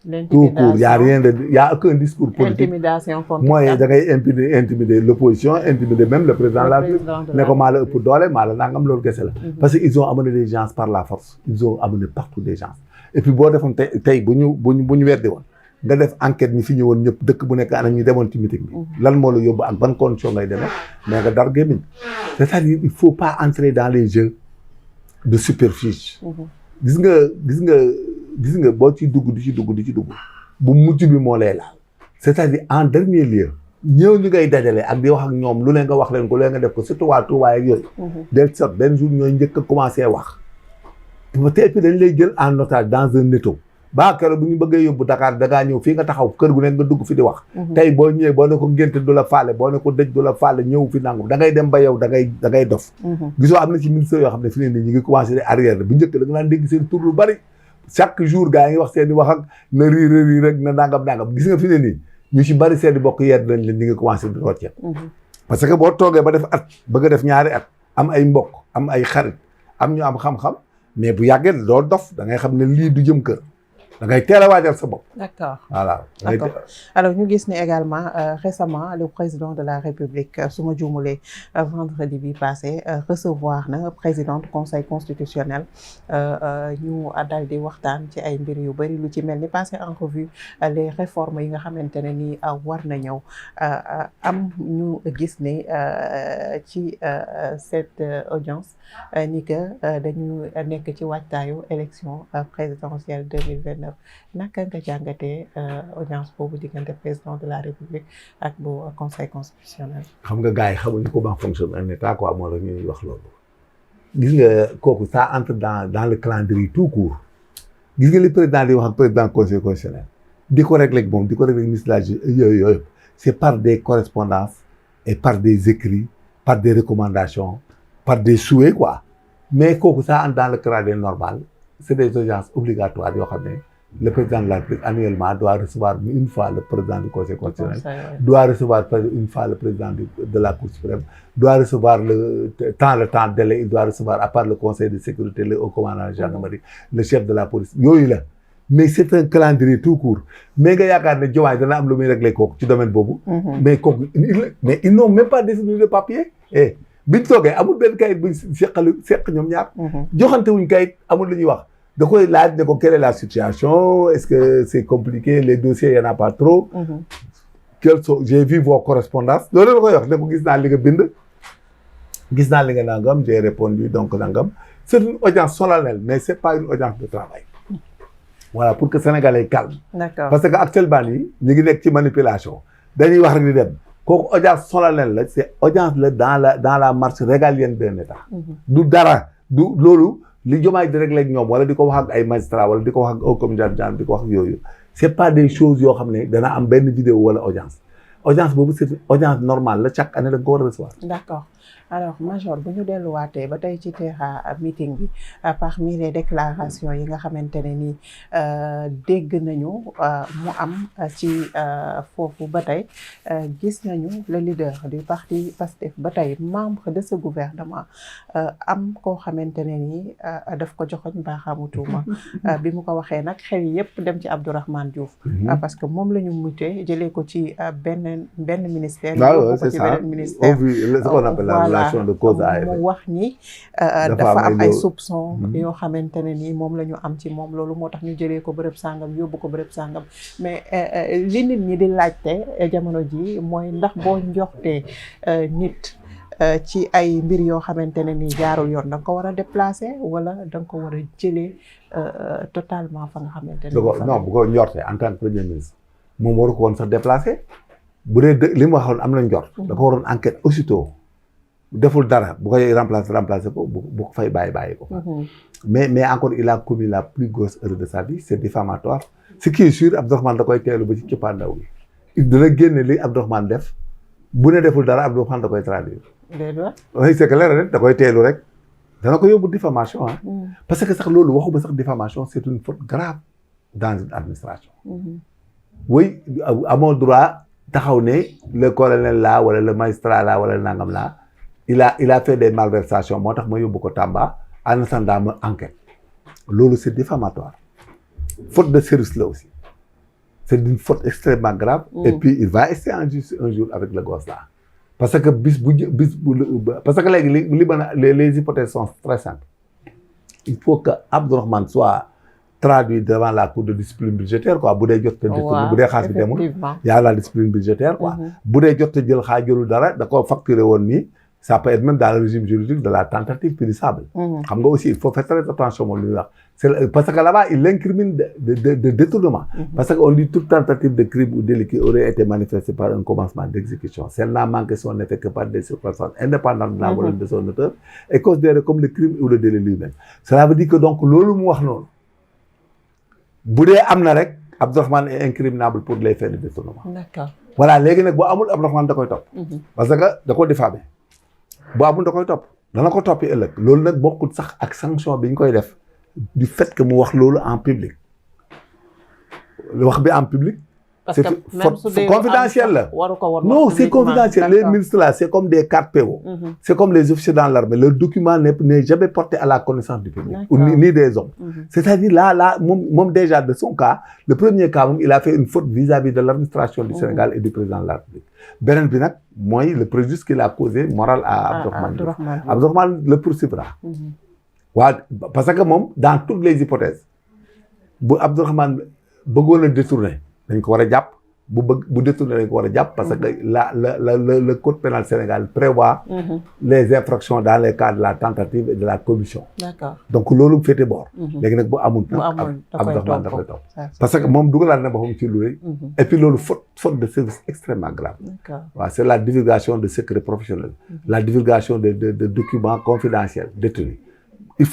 L'intimidation tout court y a rien de y a aucun discours politique. Intimidation contre mooy da ngay intimider l'opposition intimider même le président de la République ne ko maa la ëpp doole maa la nangam loolu kese la. parce que ils ont amené des gens par la force ils ont amené partout des gens et puis boo defoon tey bu ñu weddi woon nga def enquête ñi fi ñëwoon ñëpp dëkk bu nekk ana ñu demoon ci meeting bi lan moo la yóbbu ak ban condition ngay demee mais nga dar gémmiñ c'est-à-dire il faut pas entrer dans les jeux de superficie. gis nga boo ci dugg di ci dugg bu mujj bi moo lay laal c'est-à-dire en dernier lieu ñëw ñu ngay dajale ak di wax ak ñoom lu leen nga wax leen ko leen nga def ko surtout waa Touba ak yooyu del sot benn jour ñooy njëkk a commencé wax te puis dañ lay jël en otage dans un étau ba keroog bu ñu bëggee yóbbu Dakar dangaa ñëw fii nga taxaw kër gu nekk nga dugg fi di wax tey boo ñëwee boo ne ko ngénte du la faale boo ne ko dëj du la faale ñëw fi nangam da ngay dem ba yow da ngay dof gisoo am na ci ministère yoo xam ne fi ne nii ñu ngi commencé arrière bu njëkk da nga naan dégg seen tur lu bari chaque jour gaa ngi wax seen i wax ak na rii rek na nangam gis nga fi ne nii ñu ci bari seen i bokk yedd nañ leen ñu ngi commencé di rocceet parce que boo toogee ba def at bëgg a def ñaari at am ay mbokk am ay xarit am ñu am xam-xam mais bu yàggee doo dof da ngay xam ne lii du jëm kër da ngay teel a waajal sa bopp. D'accord. Voilà. D'accord. Alors ñu gis ne également récemment le président de la République su ma juumulee vendredi bi passé recevoir na président du conseil constitutionnel ñu dal di waxtaan ci ay mbir yu bari lu ci mel ni passer en revue les réformes yi nga xamante ne ni war na ñëw am ñu gis ne ci cette audience ni que dañu nekk ci waajtaayu élection présidentielle 2029 naka nga jàngatee audience boobu diggante président de la République ak bu conseil constitutionnel. xam nga gars yi xamuñu comment fonctionne un état quoi moo la ñuy wax loolu gis nga kooku ça entre dans le calendrier tout court gis nga li président di wax ak président conseil constitutionnel di ko régler ak moom di ko régler ak ministre de la justice yooyu c'est par des correspondances et par des écrits par des recommandations par des souhaits quoi mais kooku ça entre dans le calendrier normal c'est des audiences obligatoires yoo xam ne le président de la République annuellement doit recevoir une fois le président du conseil constitutionnel doit recevoir une fois le président de la Cour suprême doit recevoir le temps délai il doit recevoir à part le conseil de sécurité le haut commandant de gendarmerie le chef de la police yooyu la mais c'est un calendrier tout court mais nga yaakaar ne Diomaye dana am lu muy régler kooku ci domaine boobu mais kooku mais ils n'ont même pas défini le papier biñ toogee amul benn kayit buñ seq ñoom ñaar joxante wuñ kayit amul lu ñuy wax da koy laaj ne ko quelle est la situation est-ce que c'est compliqué les dossiers y en a pas trop j'ai vu vos correspondances loolu la koy wax ne ko gis naa li nga bind gis naa li nga nangam j'ai répondu donc nangam c'est une audience solennelle mais c'est pas une audience de travail voilà pour que Sénégalais calme d'accord parce que actuellement nii ñu ngi nekk ci manipulation dañuy wax rek di dem kooku audience solennelle la c'est audience la dans la marche régalienne d'un État du dara du loolu li Diomaye di régler ak ñoom wala di ko wax ak ay magistrats wala di ko wax ak au commissaire di ko wax ak yooyu c'est pas des choses yoo xam ne dana am benn vidéo wala audience boobu c'est une audience normale la chaque année da nga ko war a recevoir. d'accord alors major bu ñu delluwaatee ba tey ci teexa meeting bi parmi les déclarations yi nga xamante ne ni dégg nañu mu am ci foofu ba tey gis nañu le leader du parti Pastef ba tey membre de ce gouvernement am koo xamante ne ni daf ko joxoñ baaxaamu tuuma bi mu ko waxee nag xel yépp dem ci Abdourahmane Diouf parce que moom la ñu mutee jëlee ko ci benn ministère yóbbu ko ci beneen ministère ce qu'on appelle la relation de cause à effet mu wax ni dafa am ay soupçons yoo xamante ne ni moom la ñu am ci moom loolu moo tax ñu jëlee ko bërëb sàngam yóbbu ko bërëb sàngam mais li nit ñi di laajte jamono ji mooy ndax boo njoxtee nit ci ay mbir yoo xamante ne ni jaarul yoon da nga ko war a déplacer wala da nga ko war a jëlee totalement fa nga xamante ne non bu ko njortee en tant que premier ministre moom waru ko woon sax déplacer bu dee li mu waxoon am na njort da ko waroon enquête aussitôt deful dara bu koy remplacer ko bu ko fay bàyyi ko mais encore il a commis la plus grosse erreur de sa vie c'est diffamatoire ce qui est sûr Abdourahmane da koy teelu ba ci cëppaandaw gi il dina génne li Abdourahmane def bu ne deful dara Abdourahmane da koy traduire oui c'est clair rek da koy teelu rek dana ko yóbbu diffamation parce que sax loolu waxuma sax diffamation c'est une faute grave dans une administration oui amoo droit taxaw ne le colonel là wala le magistrat là wala nangam là il a fait des malversations moo tax ma yóbbu ko Tamba en attendant ma enquête loolu c'est diffamatoire faute de service là aussi c'est une faute extrêmement grave et puis il va essayer un jour avec le gosse là parce que parce que léegi les hypothèses sont très simples il faut que Abdourahmane soit traduit devant la cour de discipline budgétaire quoi bu dee jot te bu dee xaalis bi demul y a la discipline budgétaire quoi bu dee jot te jël xaalis jëlul dara da ko facturé woon nii ça peut être même dans le régime juridique de la tentative punissable xam nga aussi il faut faire très attention moom li ñuy wax c'est parce que là-bas il l'incrimine de détournement parce que on dit toute tentative de crime ou délit qui aurait été manifestée par un commencement d'exécution celle n'a manqué son effet que par des circonstances indépendantes de la volonté de son auteur et considérée comme le crime ou le délit lui-même cela veut dire que donc loolu mu wax noonu bu dee am na rek Abdourahmane est incriminable pour les faits de détournement. D'accord. Voilà léegi nag boo amul Abdourahmane da koy topp. parce que da ko diffamé boo amul da koy topp dana ko toppi ëllëg loolu nag bokkul sax ak sanction bi ñu koy def du fait que mu wax loolu en public wax bi en public. parce que même su dee confidentiel la. waru ko woon non c'est confidentiel les ministres là c'est comme des cartes PO. c'est comme les officiers dans l'armée leur document n'est jamais porté à la connaissance du public. ou ni des hommes. c'est-à-dire là moom déjà de son cas le premier cas moom il a fait une faute vis-à-vis de l'administration du Sénégal et du président de la République. beneen bi nag mooy le préjudice qu'il a causé moral à Abdourahmane. Abdourahmane le poursuivra. waaw parce que moom dans toutes les hypothèses bu Abdourahmane bëggoon a détourner dañ ko war a jàpp bu détourner dañ ko war a jàpp parce que le code pénal Sénégal prévoit les infractions dans les cas de la tentative et de la commission. D'accord. donc loolu féete boor. léegi nag bu amul Abdourahmane da koy topp parce que moom dugalaat na boppam ci lu rëy. et puis loolu faute de service extrêmement grave. waaw c'est la divulgation de secrets professionnels. la divulgation de documents confidentiels détenus il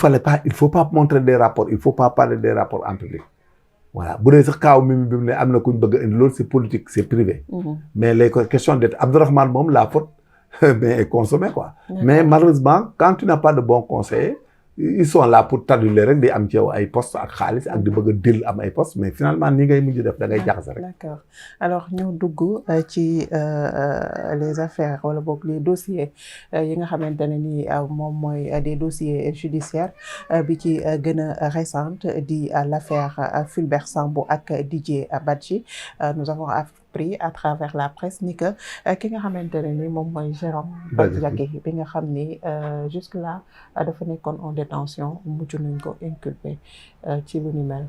faut pas montrer des rapports, il faut pas parler des rapports en public. Voilà bu dee sax kaaw Mimi bi mu ne am na ku ñu bëgg a indi loolu c'est politique c'est privé. Mais les questions d'être Abdourahmane moom la faute mais est consommée quoi. Mais malheureusement quand tu n'as pas de bons conseillers ils sont là pour t'aduler rek di am ci yow ay postes ak xaalis ak di bëgg a dil am ay postes mais finalement ni ngay mujj def da ngay jaxase rek. D'accord alors ñu dugg ci les affaires wala boog les dossiers yi nga xamante ne ni moom mooy des dossiers judiciaires bi ci gën a récente di l'affaire Fulbert Sambou ak Didier Badji nous avons appris à travers la presse ni que ki nga xamante ne ni moom mooy Jérôme Bandiaky bi nga xam ni jusque là dafa nekkoon en détention mujj nañ ko inculpé ci lu ni mel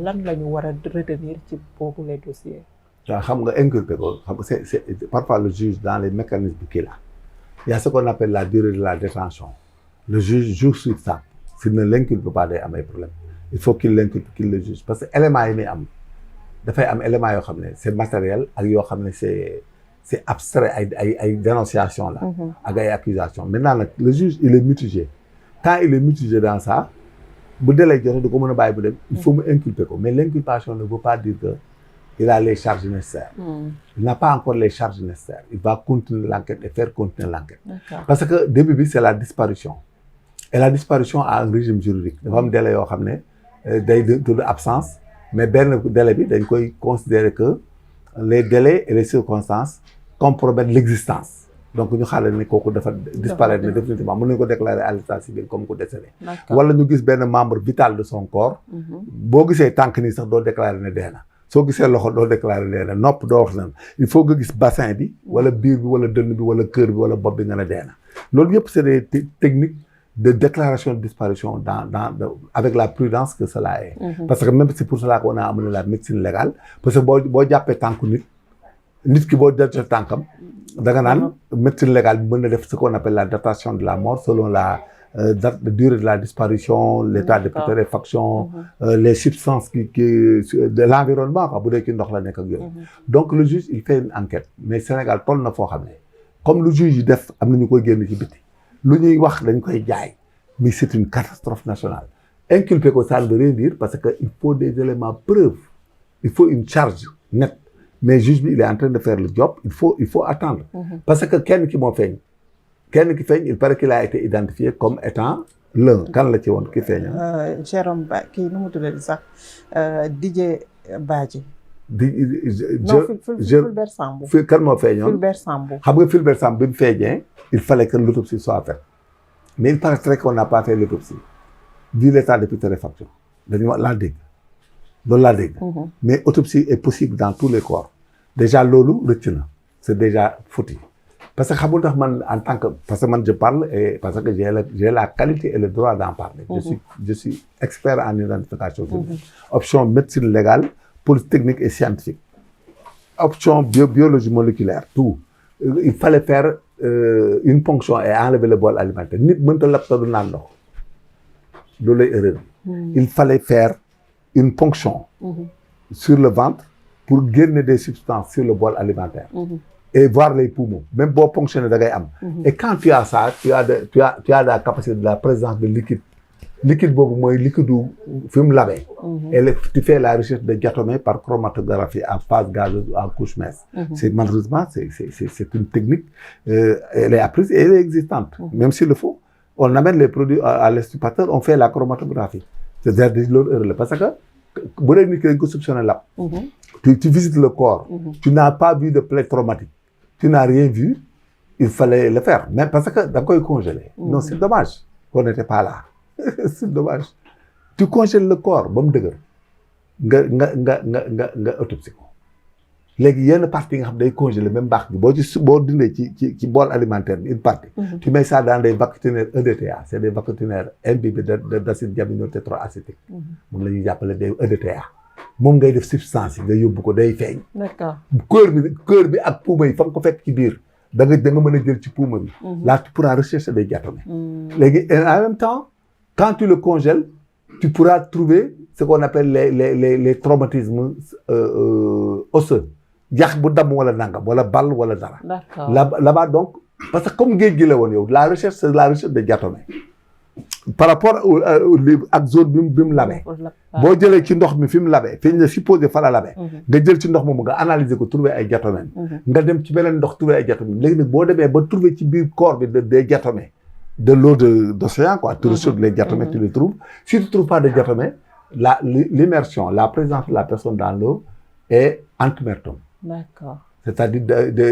lan la ñu war a retenir ci boobu les dossiers. waaw xam nga inculpé ko xam nga c'est parfois le juge dans les mécanismes qu'il a il y a ce qu'on appelle la durée de la détention le juge joue sur ça s'il ne l'inculpe pas day am ay problème il faut qu'il l'inculpe qu'il le juge parce que éléments yi muy am dafay am éléments yoo xam ne c'est matériel ak yoo xam ne c'est abstrait ay dénonciation là ak ay accusations maintenant nag le juge il est mitigé quand il est mitigé dans ça bu délai jotee du ko mën a bàyyi bu dem il faut mu inculper ko mais l'inculpation ne veut pas dire que il a les charges nécessaires il n'a pas encore les charges nécessaires il va continuer l'enquête et faire continuer l'enquête parce que début bi c'est la disparition et la disparition a un régime juridique dafa am délai yoo xam ne day tudd absence mais benn délai bi dañ koy considérer que les délais et les circonstances compromettent l'existence donc ñu xaaral ne kooku dafa disparaître mais définitivement mën nañu ko déclarer à l'état civil comme ku décédé wala ñu gis benn membre vital de son corps boo gisee tànk nii sax doo déclarer ne dee na soo gisee loxo doo déclarer ne dee na nopp doo wax nan il faut nga gis bassin bi wala biir bi wala dënn bi wala cœur bi wala bopp bi nga ne dee na loolu yëpp c'est des techniques de déclaration de disparition avec la prudence que cela est parce que même c'est pour cela qu'on a amené la médecine légale parce que boo jàppee tànku nit ki boo jotee tànkam da nga naan médecine légale bi mën na def ce qu'on appelle la datation de la mort selon la durée de la disparition l'état de putréfaction les substances qui de l'environnement quoi bu dee ci ndox la nekk ak yooyu donc le juge il fait une enquête mais Sénégal toll na foo xam ne comme le juge yi def am na ñu koy génn ci biti lu ñuy wax dañ koy jaay mais c'est une catastrophe nationale inculper ko ça ne veut rien dire parce que il faut des éléments preuves il faut une charge nette mais juge bi il est en train de faire le job il faut attendre parce que kenn ki feeñ il paraît qu'il a été identifié comme étant l'un kan la ci woon ki feeñ Jérôme Ba kii nu mu tuddati sax Didier Badji Fulbert Sambou kan moo feeñoon Fulbert Sambou xam nga Fulbert Sambou bi mu feeñee il fallait que l'autopsie soit faite mais il paraîtrait qu'on n'a pas fait l'autopsie vu l'état de putréfaction dañu laa dégg loolu laa dégg mais autopsie est possible dans tous les corps déjà loolu rëcc na c'est déjà foutu parce que xamul tax man en tant que parce que man je parle et parce que j'ai la qualité et le droit d'en parler je suis expert en identification option médecine légale police technique et scientifique option biologie moléculaire tout il fallait faire une ponction et enlever le bol alimentaire nit mënta lap ta du naan ndox loolu lay erreur il fallait faire une ponction sur le ventre pour génner des substances sur le bol alimentaire et voir les poumons même boo ponctionné da ngay am et quand tu as ça tu as la capacité de la présence de liquide boobu mooy liquide fi mu labee et tu fais la recherche de diatomée par chromatographie en phase gazeuse ou en couche mince c'est malheureusement c'est une technique elle est apprise et elle est existante même s'il le faut on amène les produits à l'extubateur on fait la chromatographie c'est-à-dire loolu heure la parce que bu dee nit ki dañ ko soupçonné lap tu visites le corps tu n'as pas vu de plaie traumatique tu n'as rien vu il fallait le faire mais parce que da nga koy congeler non c'est dommage qu'on n'était pas là c'est dommage tu congèles le corps ba mu dëgër nga autopsie ko léegi yenn partie nga xam day congeler même baax bi boo dindee ci bol alimentaire bi une partie tu mets ça dans des vacuotunères EDTA c'est des vacuotunères imbibés d'acide diaminotétroacétique moom la ñuy jàppale des EDTA moom ngay def substance yi nga yóbbu ko day feeñ d'accord cœur bi ak poumon yi fa nga ko fekk ci biir da nga mën a jël ci poumon bi là tu pourras rechercher des diatomées léegi en même temps quand tu le congèles tu pourras trouver ce qu'on appelle les traumatismes osseux yax bu damm wala nangam wala bal wala dara là-bas donc parce que comme géej gi la woon yow la recherche c'est la recherche de diatomées par rapport ak zone bi mu labee. boo jëlee ci ndox mi fi mu labee fi ñu la supposé fa la labee. nga jël ci ndox moomu nga analyser ko trouver ay diatomènes. nga dem ci beneen ndox trouver ay diatomènes léegi nag boo demee ba trouver ci biir corps bi des diatomènes de l'eau d'océan quoi. tu recherches les diatomènes tu les trouves. Si tu trouves pas de diatomènes l'immersion la présence de la personne dans l'eau est antemertum. D'accord. C'est-à-dire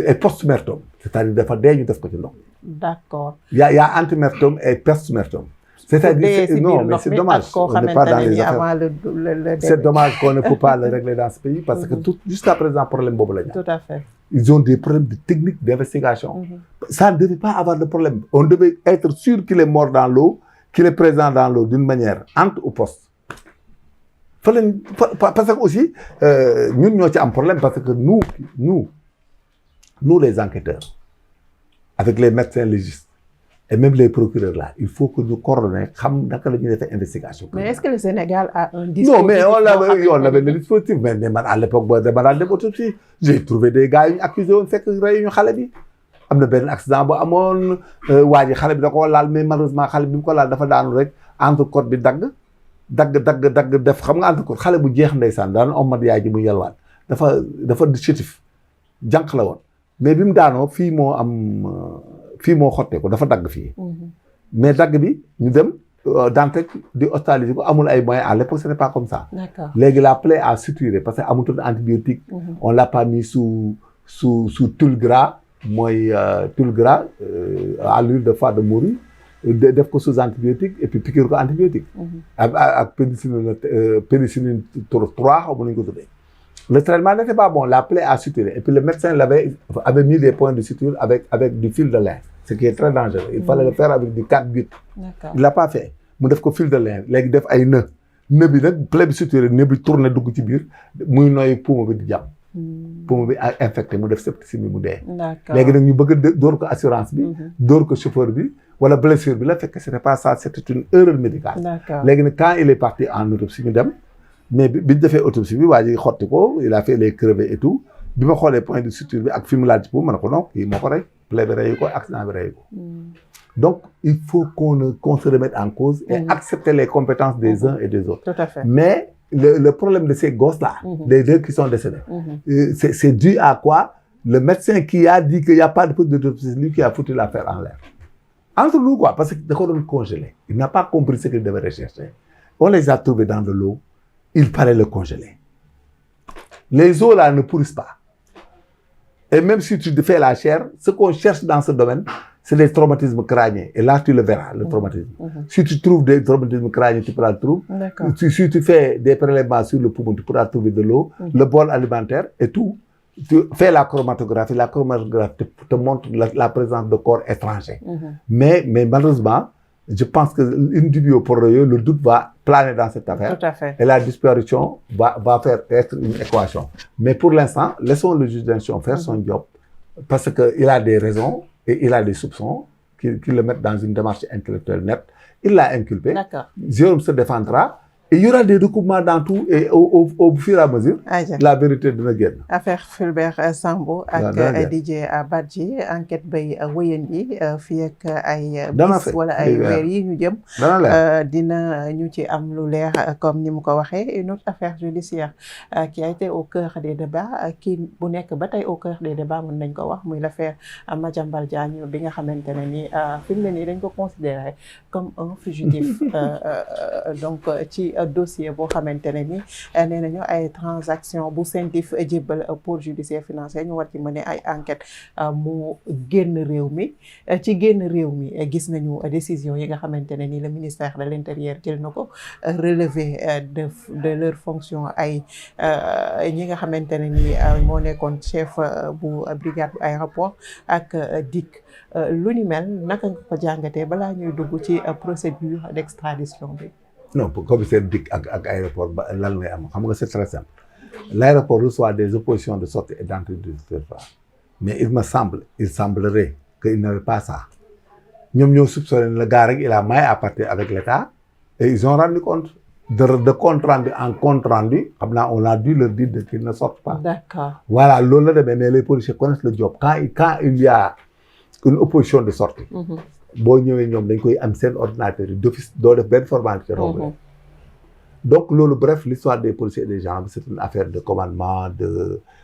et postmertum. C'est-à-dire dafa dee ñu def ko ci ndox. D'accord. y a antemertum et postmertum. C'est-à-dire non mais c'est dommage on n'est pas dans les affaires. C'est dommage qu'on ne peut pas le régler dans ce pays parce que jusqu'à présent problème boobu la ñu. Tout à fait. Ils ont des problèmes de technique d'investigation. Ça ne devait pas avoir de problème. On devait être sûr qu'il est mort dans l'eau, qu'il est présent dans l'eau d'une manière ante ou post. Parce que aussi ñun ñoo ci am problème parce que nous les enquêteurs avec les médecins légistes et même les procureurs là il faut que ñu coordonner xam naka la ñuy defee investigation. Mais est-ce que le Sénégal a un dispositif? Non mais on avait le dispositif mais man à l'époque boo dama daan dem autopsie j'ai trouvé des gars yu ñu accusé woon fekk rey ñu xale bi. am na benn accident bu amoon waa ji xale bi da koo laal mais malheureusement xale bi mu ko laal dafa daanu rek entrecôte bi dagg def xam nga entrecôte xale bu jeex ndeysaan daan ommat yaay ji mu yelwaan dafa chétif jànq la woon mais bi mu daanoo fii moo xottee ko dafa dagg fii mais dagg bi ñu dem Dantec di hospitaliser ko amul ay moyens à l'époque c'était pas comme ça. D'accord. Léegi la plaie a suturé parce que amutoon antibiotique on l'a pas mis sous tulle gras mooy tulle gras à l'huile de foie de morue def ko sous antibiotique et puis piqûre ko antibiotique. ak pénicilline 3 xaw ma nañu ko tuddee. Le traitement n'était pas bon la plaie a suturé et puis le médecin avait mis des points de suture avec du fil de lin ce qui est très dangereux. Il fallait le faire avec du 4-8. D'accord. Il l'a pas fait mu def ko fil de lin léegi def ay nœud bi nag plaie bi suturé nœud bi tourné dugg ci biir muy noyyi poumon bi di jàpp. poumon bi infecté mu def septicémie mu dee. D'accord. Léegi nag ñu bëgg a dóor ko assurance bi. dóor ko chauffeur bi wala blessure bi la fekk c'était pas ça c'était une erreur médicale. D'accord. Léegi nag quand il est parti en autopsie ñu dem mais bi ñu defee autopsie bi waa ji xotti ko il a fait les crevés et tout bi ma xoolee point de suture bi ak fi mu laal ci poumon ma ne ko non kii moo ko rey plaie bi reyu ko accident bi reyu ko. Donc il faut qu'on se remette en cause et accepter les compétences des uns et des autres. Tout à fait. Mais le problème de ces gosses-là, les deux qui sont décédés, c'est dû à quoi? Le médecin qui a dit qu'il n'y a pas de poste d'autopsie, c'est lui qui a foutu l'affaire en l'air. Entre nous quoi, parce que d'accord on congelé. Il n'a pas compris ce qu'il devait rechercher. On les a trouvés dans de l'eau, il fallait le congeler. Les eaux là ne pourrissent pas. Et même si tu fais la chair, ce qu'on cherche dans ce domaine, c'est les traumatismes crâniens. Et là, tu le verras, le traumatisme. Si tu trouves des traumatismes crâniens, tu pourras le trouver. Si tu fais des prélèvements sur le poumon, tu pourras trouver de l'eau, le bol alimentaire et tout. Tu fais la chromatographie te montre la présence de corps étrangers. Mais malheureusement, je pense que l'indubio pour le doute va planer dans cette affaire. Tout à fait. Et la disparition va faire être une équation. Mais pour l'instant, laissons le juge d'instruction faire son job parce qu'il a des raisons et il a des soupçons qui le mettent dans une démarche intellectuelle nette. Il l'a inculpé. D'accord. Jérôme se défendra. Et il y aura des recoupements dans tout et au fur et à mesure, la vérité dina génn. Affaire Fulbert Sambou ak Didier Badji enquête bay wëyandi fii ak ay bis wala ay weer yi ñu jëm. Dina ñu ci am lu leer comme ni mu ko waxee une autre affaire judiciaire qui a été au cœur des débats kii bu nekk ba tey au cœur des débats mën nañ ko wax muy l'affaire Madiambal Diagne bi nga xamante ne ni fi mu ne nii dañ ko considérer comme un fugitif donc ci dossier boo xamante ne ni nee nañu ay transaction bu CENTIF jébbal pôle judiciaire financier ñu war ci mener ay enquête mu génn réew mi ci génn réew mi gis nañu décision yi nga xamante ne ni le ministère de l'intérieur jël na ko relever de leur fonction ay ñi nga xamante ne ni moo nekkoon chef bu brigade bu aéroport ak DIC lu ni mel naka nga ko jàngatee balaa ñuy dugg ci procédure d'extradition bi. Non pour commissaire DIC ak aéroport ba lan lay am xam nga c'est très simple l'aéroport reçoit des oppositions de sortie et d'entrée du territoire mais il semblerait qu'il n'avait pas ça ñoom ñoo soupçonné le gars rek il a maille à partir avec l'État et ils ont rendu compte de compte rendu en compte rendu xam naa on a dû leur dire qu'ils ne sortent pas. D'accord. Voilà loolu la demee mais les policiers connaissent le job quand il y a une opposition de sortie. boo ñëwee ñoom dañ koy am seen ordinateur yi d'office doo def benn formalité romb donc loolu bref l'histoire des policiers et des gendarmes c'est une affaire de commandement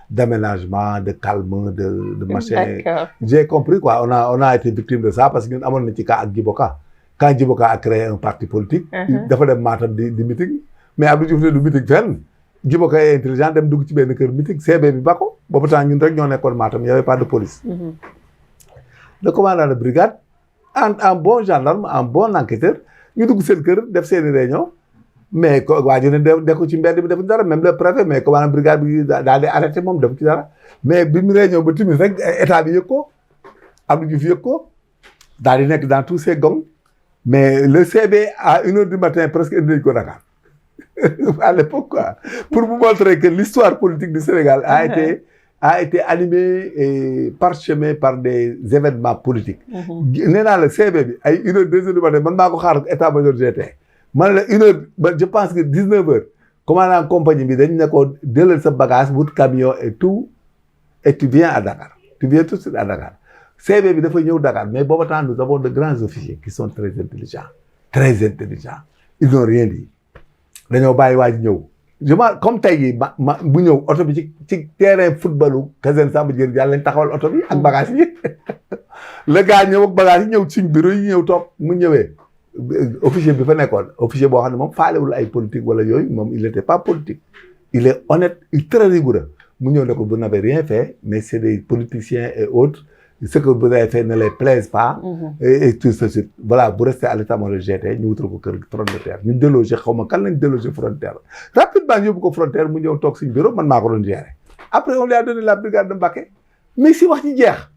d'aménagement de calme de machin. J'ai compris quoi on a été victime de ça parce que ñun amoon na ci cas ak Djiboka quand Djiboka a créé un parti politique dafa dem Matam di meeting mais Abdou Diouf ne du meeting fenn Djiboka est intelligent dem dugg ci benn kër meeting CB bi ba ko boobu temps ñun rek ñoo nekkoon Matam y avait pas de police le commandant de brigade en bon gendarme en bon enquêteur ñu dugg seen kër def seeni réunion mais waa ji ne de ko ci mbedd bi def dara même le préfet mais commandant brigade bi daal di arrêté moom def ci dara mais bi mu réunion ba timis rek état bi yëg ko Abdou Diouf yëg ko daal di nekk dans tous ses gongs mais le CB à 1h du matin presque indi nañ ko Dakar à l'époque quoi pour vous montrer que l'histoire politique du Sénégal a été animée et parsemée par des événements politiques nee naa la CB bi ay 1h 2h du matin man maa ko xaar état major GT man la 1h ba je pense que 19h commandant compagnie bi dañ ne ko jëlal sa bagage wut camion et tout et tu viens à Dakar tu viens tout de suite à Dakar CB bi dafa ñëw Dakar mais booba temps nous avons de grands officiers qui sont très intelligents ils n'ont rien dit dañoo bàyyi waa ji ñëw comme tey jii ma bu ñëw oto bi ci terrain footballu Kazem Samba Diéry Diallo lañ taxawal oto bi ak bagage yi le gars ñëw ak bagage yi ñëw ci bureau yi ñëw toog mu ñëwee officier bi fa nekkoon officier boo xam ne moom faalewul ay politique wala yooyu moom il était pas politique il est honnête il est très rigoureux mu ñëw ne ko vous n'avez rien fait mais c'est des politiciens et autres ce que vous avez fait ne les plaise pas et tout ceci voilà bu restez à l'état-major GT ñu wutal ko kër frontière ñu délogé xaw ma kan lañ délogé frontière rapidement ñu yóbbu ko frontière mu ñëw toog suñu bureau man maa ko doon gérer après on lui a donné la brigade de Mbacké mais si wax ci jeex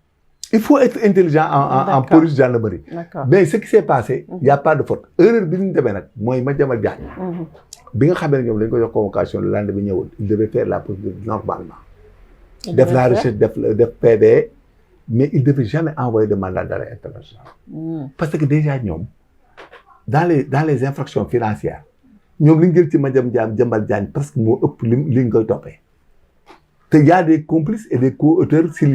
il faut être intelligent en police gendarmerie mais ce qui s'est passé il y a pas de faute erreur bi ñu demee nag mooy Madiambal Diagne bi nga xamee ne ñoom dañ ko jox convocation le lendemain bi ñëwul il devait faire la procédure normalement def la recherche def PV mais il devait jamais envoyer de mandat d'arrêt international parce que déjà ñoom dans les infractions financières ñoom li ñu jël ci Madiambal Diagne presque moo ëpp li nga koy toppee te y a des complices et des co-auteurs si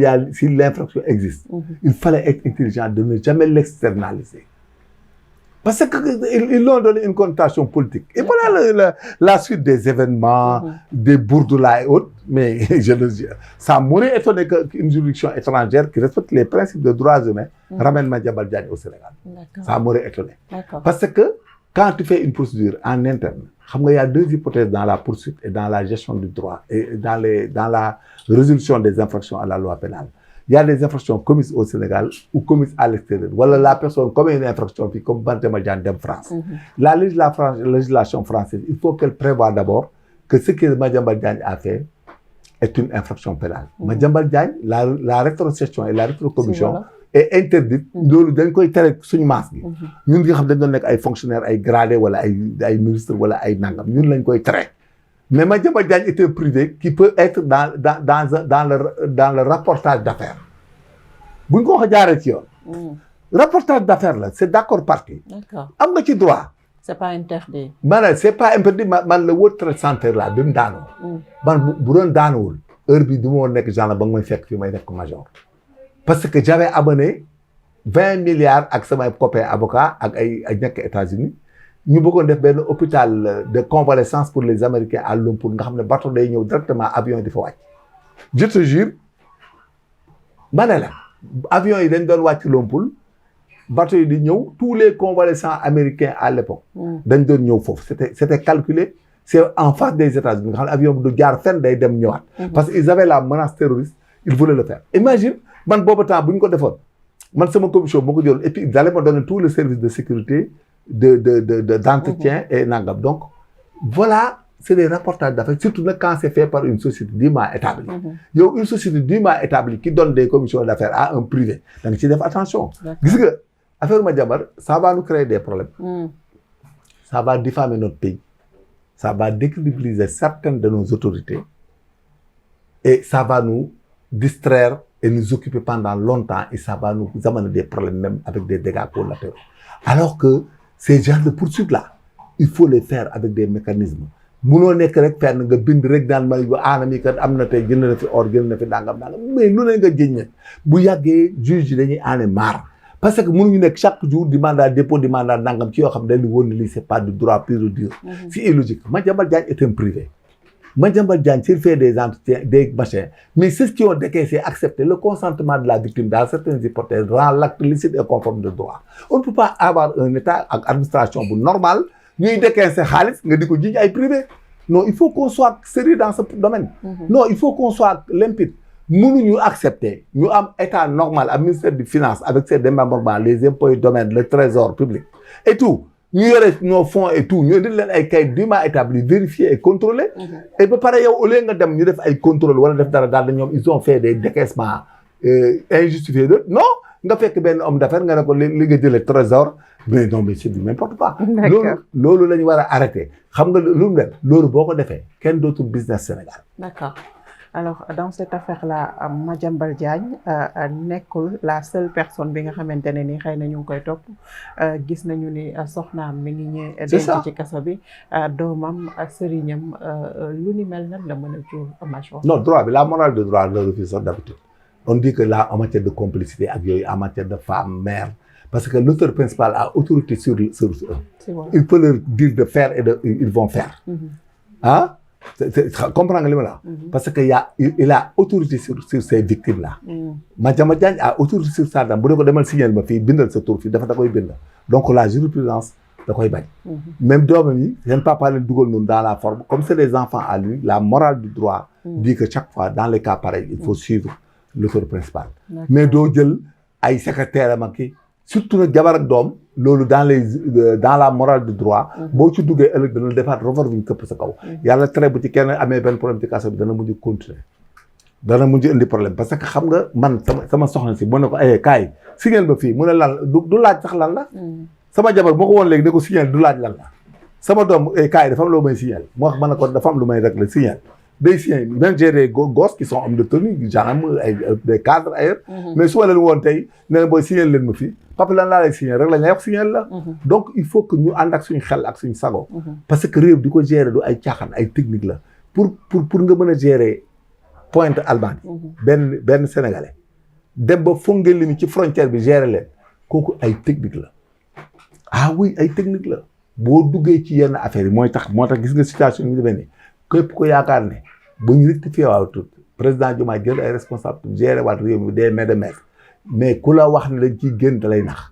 l'infraction existe il fallait être intelligent de ne jamais l'externaliser parce que ils l'ont donné une connotation politique et voilà la suite des événements des bourdelats et autres mais je le dis ça m'aurait étonné qu'une juridiction étrangère qui respecte les principes de droits humains ramène Madiambal Diagne au Sénégal ça m'aurait étonné parce que quand tu fais une procédure en interne xam nga y a deux hypothèses dans la poursuite et dans la gestion du droit et dans la résolution des infractions à la loi pénale il y a des infractions commises au Sénégal ou commises à l'extérieur wala la personne commet une infraction fii comme Madiambal Diagne dem France la législation française il faut qu'elle prévoie d'abord que ce que Madiambal Diagne a fait est une infraction pénale Madiambal Diagne la rétrocession et la rétrocommission est interdite loolu dañ koy tere suñu maas gi ñun nga xam dañ doon nekk ay fonctionnaires ay gradés wala ay ministres wala ay nangam ñun lañ koy tere mais Madiambal Diagne est un privé qui peut être dans le rapportage d'affaires buñ ko wax jaaree ci yoon rapportage d'affaires la c'est d'accord parti am nga ci droit c'est pas interdit maanaam c'est pas interdit man la World Trade Center la bi mu daanoo man bu doon daanuwul heure bi du ma woon nekk genre ba nga may fekk fii may nekk major parce que j'avais abonné 20 milliards ak samay copains avocats ak ay nekk États-Unis ñu bëggoon def benn hôpital de convalescence pour les Américains à Lompoul nga xam ne bateau day ñëw directement avion yi di fa wàcc je te jure ma ne la avion yi dañ doon wàcc Lompoul bateau yi di ñëw tous les convalescents américains à l'époque dañ doon ñëw foofu c'était calculé c'est en face des États-Unis nga xam ne avion bi du jaar fenn day dem ñëwaat parce que ils avaient la menace terroriste ils voulaient le faire imagine man boobu temps bu ñu ko defoon man sama commission moo ko jëloon et puis ils allaient me donner tout le service de sécurité d'entretien et nangam donc voilà c'est des rapportages d'affaires surtout nag quand c'est fait par une société dûment établie yow une société dûment établie qui donne des commissions d'affaires à un privé da nga ciy def attention gis nga affaire Madiambal ça va nous créer des problèmes ça va diffamer notre pays ça va décrédibiliser certaines de nos autorités et ça va nous distraire et nous occuper pendant longtemps et ça va nous amener des problèmes même avec des dégâts collatéraux alors que ces genres de poursuites là il faut les faire avec des mécanismes munoo nekk rek fenn nga bind rek daan ma aanami kat am na tey jënd na fi or jënd na fi dangam mais lu ne nga jëñ bu yàggee juge yi dañuy aane maar parce que mënuñu nekk chaque jour di mandat dépôt di mandat nangam ci yoo xam ne dañu woon ne lii c'est pas du droit pur et dur. C'est illogique. Madiambal Diagne est un privé. Madiambal Diagne s'il fait des entretiens des machins mais ceux qui ont décaissé accepté le consentement de la victime dans certaines hypothèses rend l'acte licite et conforme de droit. On ne peut pas avoir un état ak administration bu normal ñuy décaisser xaalis nga di ko jiñ ay privé. Non, il faut qu'on soit sérieux dans ce domaine. Non, il faut qu'on soit limpide. Mënuñu accepter ñu am état normal am ministère des finances avec ses démembrements les impôts et domaines le trésor public et tout ñu yore nos fonds et tout ñu di leen ay kayit dûment établi vérifié et contrôlé et ba pare yow au lieu nga dem ñu def ay contrôle wala def dara daal da ñoom ils ont fait des décaissements injustifiés de non nga fekk benn homme d'affaires nga ne ko li nga jëlee trésor mais non mais c'est du n'importe quoi loolu la ñu war a arrêter xam nga lu mu def loolu boo ko defee kenn dootul business Sénégal. D'accord. Alors dans cette affaire-là Madiambal Diagne nekkul la seule personne bi nga xamante ne ni xëy na ñu ngi koy topp gis nañu ni soxnaam mi ngi ñëw denc ci kaso bi doomam ak sëriñam lu ni mel nan la mën a jur Major. Non droit bi la morale de droit le refuse d'habitude. On dit que là en matière de complicité ak yooyu en matière de femme mère parce que l'auteur principal a autorité sur eux. Il peut leur dire de faire et ils vont faire. Ah comprends nga li ma la parce que il a autorité sur ces victimes là. Madiambal Diagne a autorité sur ça dam bu dee ko demal signer ma fii bindal sa tur fii dafa da koy bind donc la jurisprudence da koy bañ. Même doomam yi seen papa leen dugal noonu dans la forme comme c'est des enfants à lui la morale du droit dit que chaque fois dans les cas pareils il faut suivre l'auteur principal. Mais doo jël ay secrétaire am ak surtout nag jabar ak doom loolu dans la morale du droit boo ci duggee ëllëg dana defaat revoir bi ñu këpp sa kaw yàlla tere bu ci kenn amee benn problème ci kaso bi dana mujj continuer dana mujj indi problème parce que xam nga man sama soxna si mën na ko ay kaay signal ba fii mu ne lan du laaj sax lan la sama jabar moo ko woon léegi ne ko signal du laaj lan la sama doom kaay dafa am loo may signal moo wax mën na ko dafa am lu may régler signal day signé même j'ai des gosses qui sont hommes de tenue gendarme ay des cadres ailleurs mais su ma leen woon tey nee na booy signal leen ma fii papa lan laa lay signé rek la ñuy wax signal la donc il faut que ñu ànd ak suñu xel ak suñu sago parce que réew di ko gérer du ay caaxaan ay technique la pour nga mën a gérer Pointe Albanie benn sénégalais dem ba Fongolimbi ci frontière bi gérer leen kooku ay technique la ah oui ay technique la boo duggee ci yenn affaires yi moo tax gis nga situation yi ñu demee nii képp ko yaakaar ne bu ñu rectifié waaw tout président Diomaye jël ay responsable gérer waat réew mi des mains de maître mais ku la wax ne dañ ciy génn da lay nax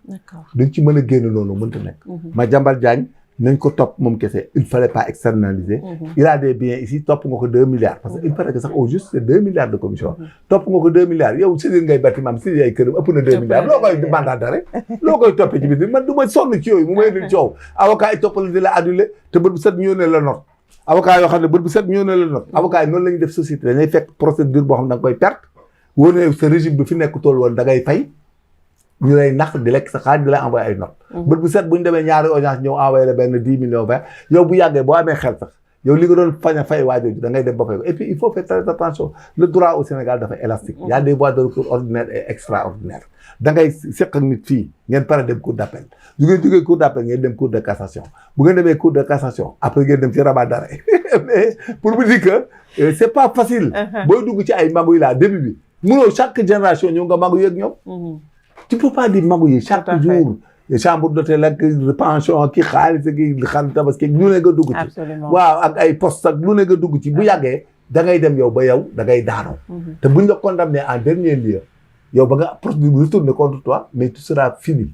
dañ ci mën a génn noonu mënta nekk Madiambal Diagne nañ ko topp moom kese il fallait pas externaliser il a des biens ici topp nga ko 2 milliards parce que il paraît que sax au juste c'est 2 milliards de commission topp nga ko 2 milliards yow si ngay bâtiment si ay këram ëpp na 2 milliards loo koy mandat d'arrêt loo koy toppee ci biir man du ma sonn ci yooyu mu may indil coow avocat yi toppal di la adulé te bët bu set ñu yónnee la note avocat yoo xam ne bët bu set ñu yónnee la note avocat yi noonu la ñuy def société dañuy fekk procédure boo xam ne da nga koy perte wóor ne sa régime bi fi nekk tool woon da ngay fay ñu lay nax di lekk sa xaalis di lay envoyé ay notes bët bu set bu ñu demee ñaari audience ñëw envoyé la benn 10 millions 20 yow bu yàggee boo amee xel sax yow li nga doon fañ a fay waajooju da ngay dem ba fay ko et puis il faut faire très attention le droit au Sénégal dafa élastique il y a des voies de recours ordinaires et extraordinaires da ngay seq ak nit fii ngeen pare dem cour d'appel bu ngeen jógee cour d'appel ngeen dem cour de cassation bu ngeen demee cour de cassation après ngeen dem ci rabat d'arrêt mais pour vous dire que c'est pas facile booy dugg ci ay magu yi laa début bi mënoo chaque génération ñëw nga magu yeeg ñoom tu peux pas di magu yi chaque jour chambre d'hôtel ak pension ki xaalis ki xam tabaski lu ne nga dugg ci waaw ak ay poste ak lu ne nga dugg ci bu yàggee da ngay dem yow ba yow da ngay daanoo te buñ la condamné en dernier lieu yow ba nga procédure bi retourner contre toi mais tu seras fini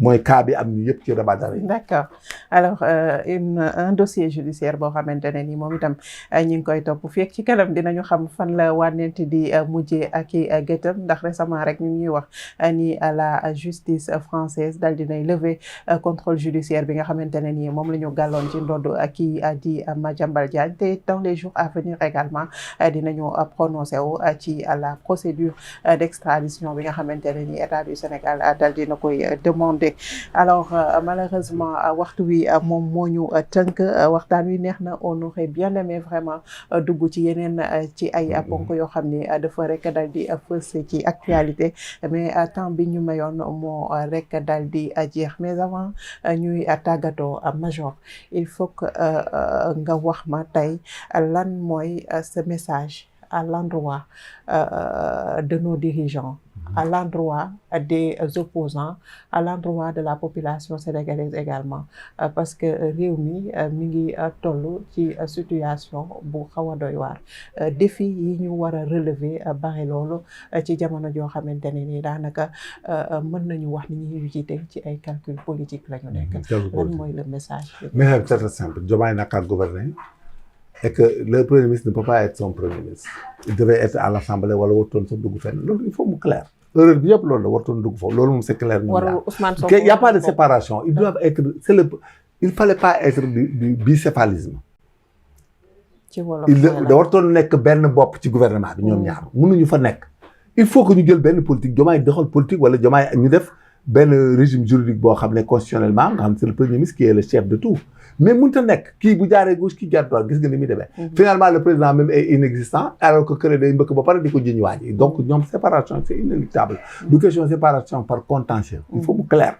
mooy cas bi am ñu yëpp ci rabat d'arrêt. D'accord alors un dossier judiciaire boo xamante ne ni moom itam ñu ngi koy topp fii ak ci kanam dinañu xam fan la wànnent di mujjee ak i gëtëm ndax récemment rek ñu ngi wax ni la justice française daal dinay lever contrôle judiciaire bi nga xamante ne ni moom la ñu gàlloon ci ndodd kii di Madiambal Diagne te dans les jours à venir également dinañu prononcé wu ci la procédure d'extradition bi nga xamante ne ni état du Sénégal daal dina koy demander. Alors malheureusement waxtu wi moom moo ñu tënk waxtaan wi neex na on aurait bien aimé vraiment dugg ci yeneen ci ay ponk yoo xam ne dafa rek dal di fës ci actualité mais temps bi ñu mayoon moo rek dal di jeex mais avant ñuy tàggatoo Major il faut que nga wax ma tey lan mooy ce message à l'endroit de nos dirigeants à l'endroit des opposants, à l'endroit de la population sénégalaise également parce que réew mi ngi toll ci situation bu xaw a doy waar défi yi ñu war a relever bari loolu ci jamono joo xamante ne nii daanaka mën nañu wax ni ñuy jiite ci ay calcul politique la ñu nekk. lan mooy le message. Mais c'est très simple. Diomaye n'a qu'à gouverner et que le premier ministre ne peut pas être son premier ministre. Il devait être à l'Assemblée wala warutoon sax dugg fenn loolu il faut mu clair. Erreur bi yëpp loolu la warutoon dugg foofu loolu moom c'est clair. warul Ousmane Sonko il y a pas de séparation. Ils doivent être il fallait pas être du bicéphalisme. ci wolof da warutoon nekk benn bopp ci gouvernement bi ñoom ñaar mënuñu fa nekk. Il faut que ñu jël benn politique Diomaye doxal politique wala Diomaye ñu def benn régime juridique boo xam ne constitutionnellement nga xam c'est le premier ministre qui est le chef de tout mais mënut a nekk kii bu jaaree gauche kii jaar droite gis nga ni muy demee. Finalement le président même est inexistant alors que kële day mbëkk ba pare di ko jiñ waaj yi donc ñoom séparation c'est inéluctable. du question séparation par contentieux. il faut mu clair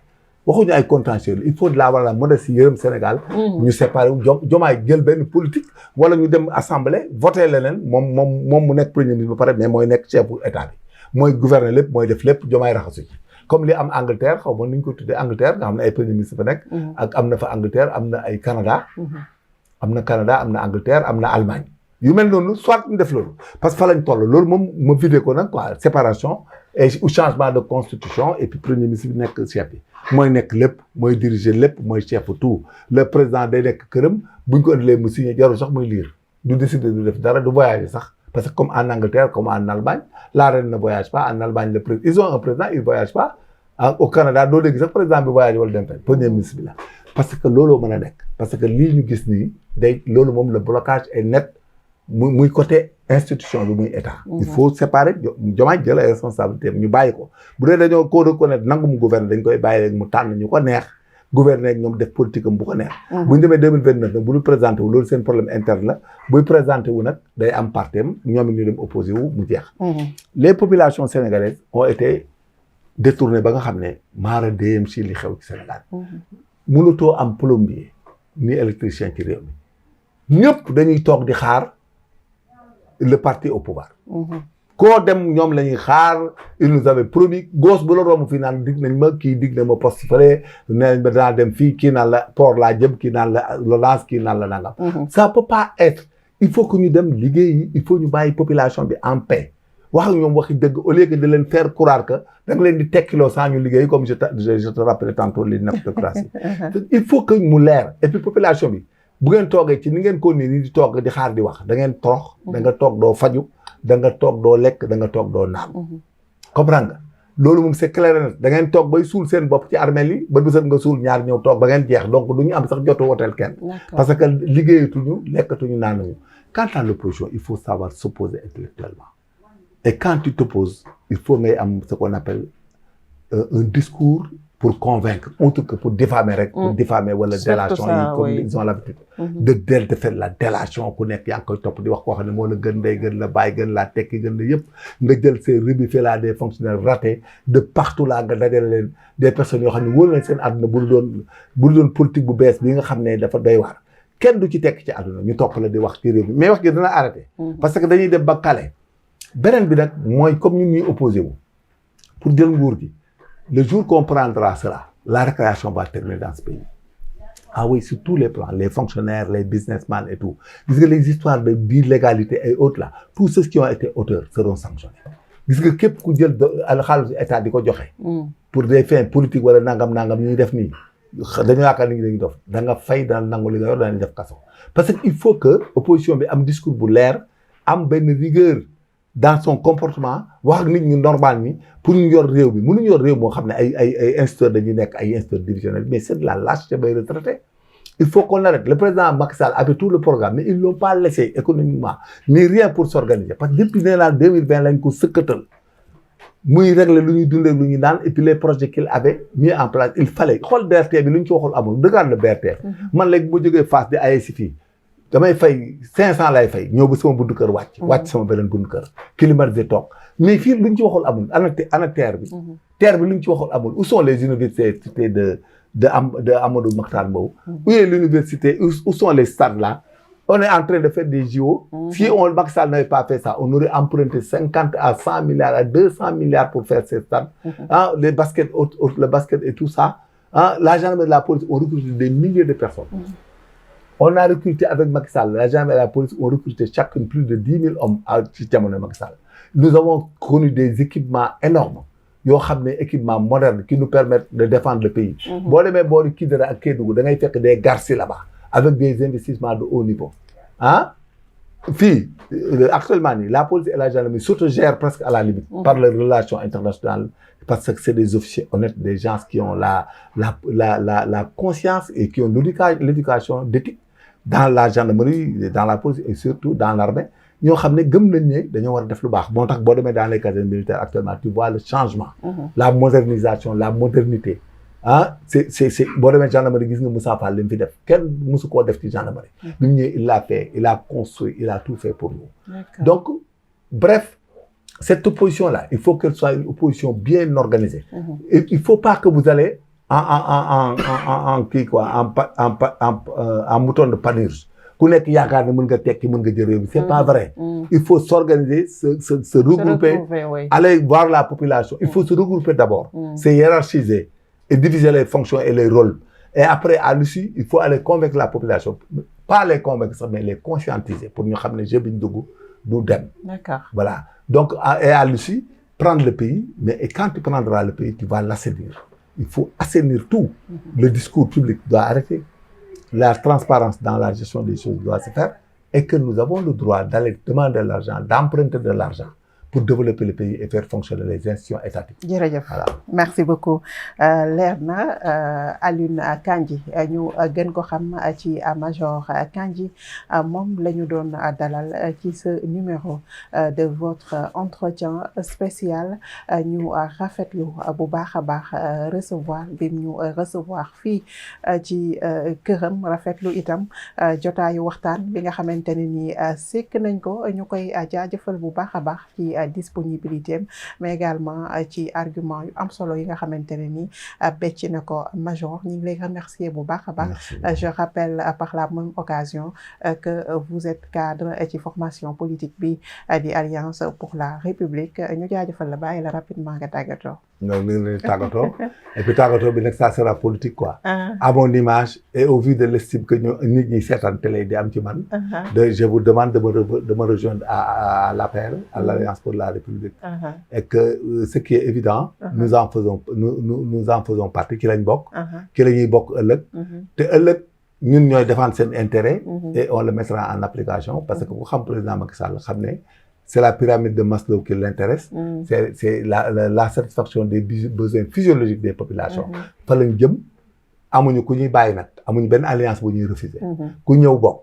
waxuñu ay contentieux il faut de la modestie yërëm Sénégal. ñu séparer Diomaye jël benn politique wala ñu dem assemblée voter leneen moom mu nekk premier ministre ba pare mais mooy nekk chef bu état bi mooy gouverner lépp mooy def lépp Diomaye raxasu ci. comme li am Angleterre xaw ma nu ñu ko tuddee Angleterre nga xam ne ay premier ministre fa nekk. ak am na fa Angleterre am na ay Canada. am na Canada am na Angleterre am na Allemagne. yu mel noonu soit ñu def loolu parce que fa lañ toll loolu moom ma vidé ko nag quoi séparation et ou changement de constitution et puis premier ministre bi nekk chef bi. mooy nekk lépp mooy diriger lépp mooy chef tout le président day nekk këram buñ ko indilee mu signé jarul sax muy lire du décider du def dara du voyager sax. Parce que comme en Angleterre, comme en Allemagne, la reine ne voyage pas. En Allemagne, ils ont un président, ils ne voyagent pas. Au Canada, le président ne voyage pas. Premier ministre. Parce que lolo mën a nekk. Parce que lii ñu gis nii day loolu moom le blocage est net muy côté institution bi muy état. il faut séparer Diomaye jël ay responsabilités ñu bàyyi ko. bu dee dañoo ko reconnaître nangu mu gouverner dañ koy bàyyi rek mu tànn ñu ko neex. gouverner ak ñoom def politique am bu ko neex. bu ñu demee 2029 nag bu ñu présenté wu loolu seen problème interne la buy présenté wu nag day am partem ñoom ñu dem opposé wu mu jeex. les populations sénégalaises ont été détournées ba nga xam ne maara déem si li xew ci Sénégal. mënutoo am plombier ni électricien ci réew mi ñëpp dañuy toog di xaar le parti au pouvoir. koo dem ñoom la ñuy xaar il nous avait promis gosse bu la romb fii naan dig nañ ma kii dig na ma poste fële nee nañ ma danaa dem fii kii naan la port laa jëm kii naan la Lonase kii naan la nangam. ça peut pas être il faut que ñu dem liggéeyi il faut ñu bàyyi population bi en paix wax ak ñoom waxi dëgg au lieu que de leen faire croire que da nga leen di tekkiloo sans ñu liggéey comme je te rappelais tantôt les neptocratie il faut que mu leer et puis population bi bu ngeen toogee ci ni ngeen ko nii di toog di xaar di wax da ngeen torox da nga toog doo faju da nga toog doo lekk da nga toog doo naan. comprendre nga loolu moom c'est clair na da ngeen toog bay suul seen bopp ci armeel yi ba bisat nga suul ñaar ñëw toog ba ngeen jeex donc du ñu am sax jotu woteel kenn. parce que liggéeyatuñu lekkatuñu naanuñu. Quant à l'opposition il faut savoir s'opposer intellectuellement et quand tu t'opposes il faut ngay am ce qu'on appelle un discours pour convaincre autre que pour diffamer rek. pour diffamer wala délation yi comme ils ont l'habitude de faire la délation ku nekk yaa ngi koy topp di wax koo xam ne moo la gën ndey gën la bàyyi gën laa tekki gën la yëpp nga jël ces rebuffé là des fonctionnaires ratés de partout là nga dajale leen des personnes yoo xam ne wóor nañ seen àdduna bu doon politique bu bees bi nga xam ne dafa doy waar kenn du ci tekk ci àdduna ñu topp la di wax ci réew mi mais wax gi dina arrêté parce que dañuy dem ba kale beneen bi nag mooy comme ñun ñuy opposé wu pour jël nguur gi le jour qu'on prendra cela, la récréation va terminer dans ce pays. Ah oui, sur tous les plans, les fonctionnaires, les businessmen et tout. Parce que les histoires d'illégalité et autres là, tous ceux qui ont été auteurs seront sanctionnés. Parce que képp ku jël xaalis état di ko joxe. pour des fins politiques wala nangam ñuy def nii dañu yaakaar ni dañuy dof da nga fay daan nangu li nga yor daan def kaso. parce que il faut que opposition bi am discours bu leer am benn rigueur. dans son comportement wax ak nit ñu normal ni pour ñu yor réew bi mënuñu yor réew moo xam ne ay instituteurs dañuy nekk ay instituteurs divisionnaires mais c'est de la lâcheté bay retraité il faut qu'on arrête le président Macky Sall avait tout le programme mais ils l'ont pas laissé économiquement ni rien pour s'organiser parce que depuis nee naa 2020 lañ ko sëkkatal muy régler lu ñuy dundee lu ñuy naan et puis les projets qu'il avait mis en place il fallait xool BRT bi lu ñu ci waxul amul regarde le BRT man léegi bu jógee Fass di aye si fii damay fay 500 lay fay ñëw ba sama buntu kër wàcc sama beneen buntu kër climatisé toog mais fii luñ ci waxul amul ana terre bi terre bi luñ ci waxul amul où sont les universités de Amadou Mahtar Mbow où est l'université où sont les stades là On est en train de faire des JO. Si Macky Sall n'avait pas fait ça, on aurait emprunté 50 à 100 milliards, à 200 milliards pour faire ces stades. Le basket et tout ça. La gendarmerie et la police ont recruté des milliers de personnes. On a recruté avec Macky Sall, la gendarmerie et la police ont recruté chacune plus de 10 000 hommes à Macky Sall. Nous avons connu des équipements énormes. Yoo xam ne équipements modernes qui nous permettent de défendre le pays. Boo demee boori Kidira ak Kédougou da ngay fekk des garcis là-bas avec des investissements de haut niveau. Fii actuellement nii la police et la gendarmerie s'autogèrent presque à la limite par leurs relations internationales parce que c'est des officiers honnêtes, des gens qui ont la conscience et qui ont l'éducation d'éthique dans la gendarmerie, dans la police et surtout dans l'armée. Ñoo xam ne gëm nañ ne dañoo war a def lu baax moo tax boo demee dans les casernes militaires actuellement tu vois le changement. La modernisation, la modernité. C'est boo demee gendarmerie gis nga Moussa Fall li mu fi def kenn mësu koo def ci gendarmerie. bi mu ñëwee il l'a fait, il a construit, il a tout fait pour nous. Donc bref, cette opposition-là, il faut qu'elle soit une opposition bien organisée. Et il faut pas que vous allez en mouton de Panurge. Ku nekk yaakaar ne mën nga tekki mën nga jël réew mi c'est pas vrai. Il faut s'organiser, se regrouper, aller voir la population. Il faut se regrouper d'abord, se hiérarchiser et diviser les fonctions et les rôles. Et après, à l'issue, il faut aller convaincre la population. Pas les convaincre, mais les conscientiser pour ñu xam ne jeu bi ñu dugg du dem. D'accord. Voilà. Donc, et à l'issue, prendre le pays, et quand tu prendras le pays, tu vas l'assainir. Il faut assainir tout. Le discours public doit arrêter. La transparence dans la gestion des choses doit se faire et que nous avons le droit d'aller demander de l'argent, d'emprunter de l'argent pour développer le pays et faire fonctionner les institutions étatiques. Jërëjëf. Voilà. Merci beaucoup. Leer na Alioune Kandji ñu gën ko xam ci Major Kandji moom la ñu doon dalal ci ce numéro de votre entretien spécial ñu rafetlu bu baax a baax recevoir bi ñu recevoir fii ci këram rafetlu itam jotaayu waxtaan bi nga xamante ne ni sekk nañ ko ñu koy jaajëfal bu baax a baax ci disponibilité mais également ci argument yu am solo yi nga xamante ne ni becc na ko Major ñu ngi lay remercier bu baax a baax. Je rappelle par la même occasion que vous êtes cadre ci formation politique bi di Alliance pour la République ñu jaajëfal la bàyyi la rapidement nga tàggatoo. Non, nous tàggatoo et puis tàggatoo bi nag ça sera politique quoi. À mon image et au vu de l'estime que ñu nit ñi seetaan télé di am ci man. Je vous demande de me rejoindre à l'APR, à l'Alliance pour la République. Et que ce qui est évident, nous en faisons partie ki lañ bokk. ki la ñuy bokk ëllëg. te ëllëg ñun ñooy défendre seen intérêt. Et on le mettra en application parce que ku xam président Macky Sall xam ne. C'est la pyramide de Maslow qui l'intéresse. C'est la satisfaction des besoins physiologiques des populations. fa lañ jëm amuñu ku ñuy bàyyi nag amuñu benn alliance bu ñuy refuser. ku ñëw bokk.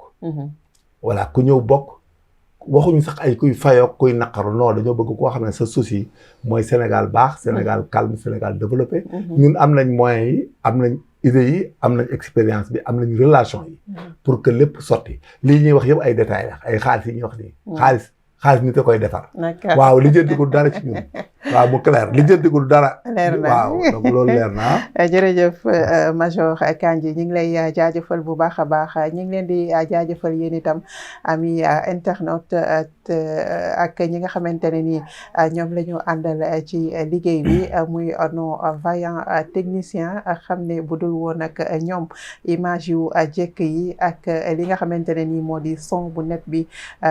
voilà ku ñëw bokk waxuñu sax ay kuy fayoo kuy naqaru non dañoo bëgg koo xam ne sa souci mooy Sénégal baax Sénégal calme Sénégal développé. ñun am nañ moyens yi am nañ idées yi am nañ expérience bi am nañ relation yi. pour que lépp sotti lii ñuy wax yëpp ay détails la ay xaalis yi ñuy wax nii. xaalis nit a koy defar. waaw lijjantigul dara ci ñun. waaw mu clair lijjantigul dara. leer na waaw donc loolu leer na. jërëjëf Major Kandji ñu ngi lay jaajëfal bu baax a baax ñu ngi leen di jaajëfal yéen itam ami internaute ak ñi nga xamante ne ni ñoom la ñu àndal ci liggéey bi muy nos vaillants techniciens xam ne bu dul woon ak ñoom image yu jekk yi ak li nga xamante ne ni moo di son bu net bi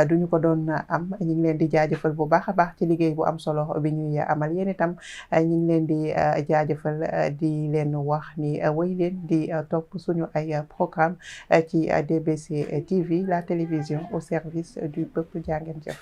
duñu ko doon am. ñu ngi leen di jaajëfal bu baax a baax ci liggéey bu am solo bi ñuy amal yéen itam ñu ngi leen di jaajëfal di leen wax ni wéy leen di topp suñu ay programme ci DBC TV la télévision au service du peuple jaa ngeen jëf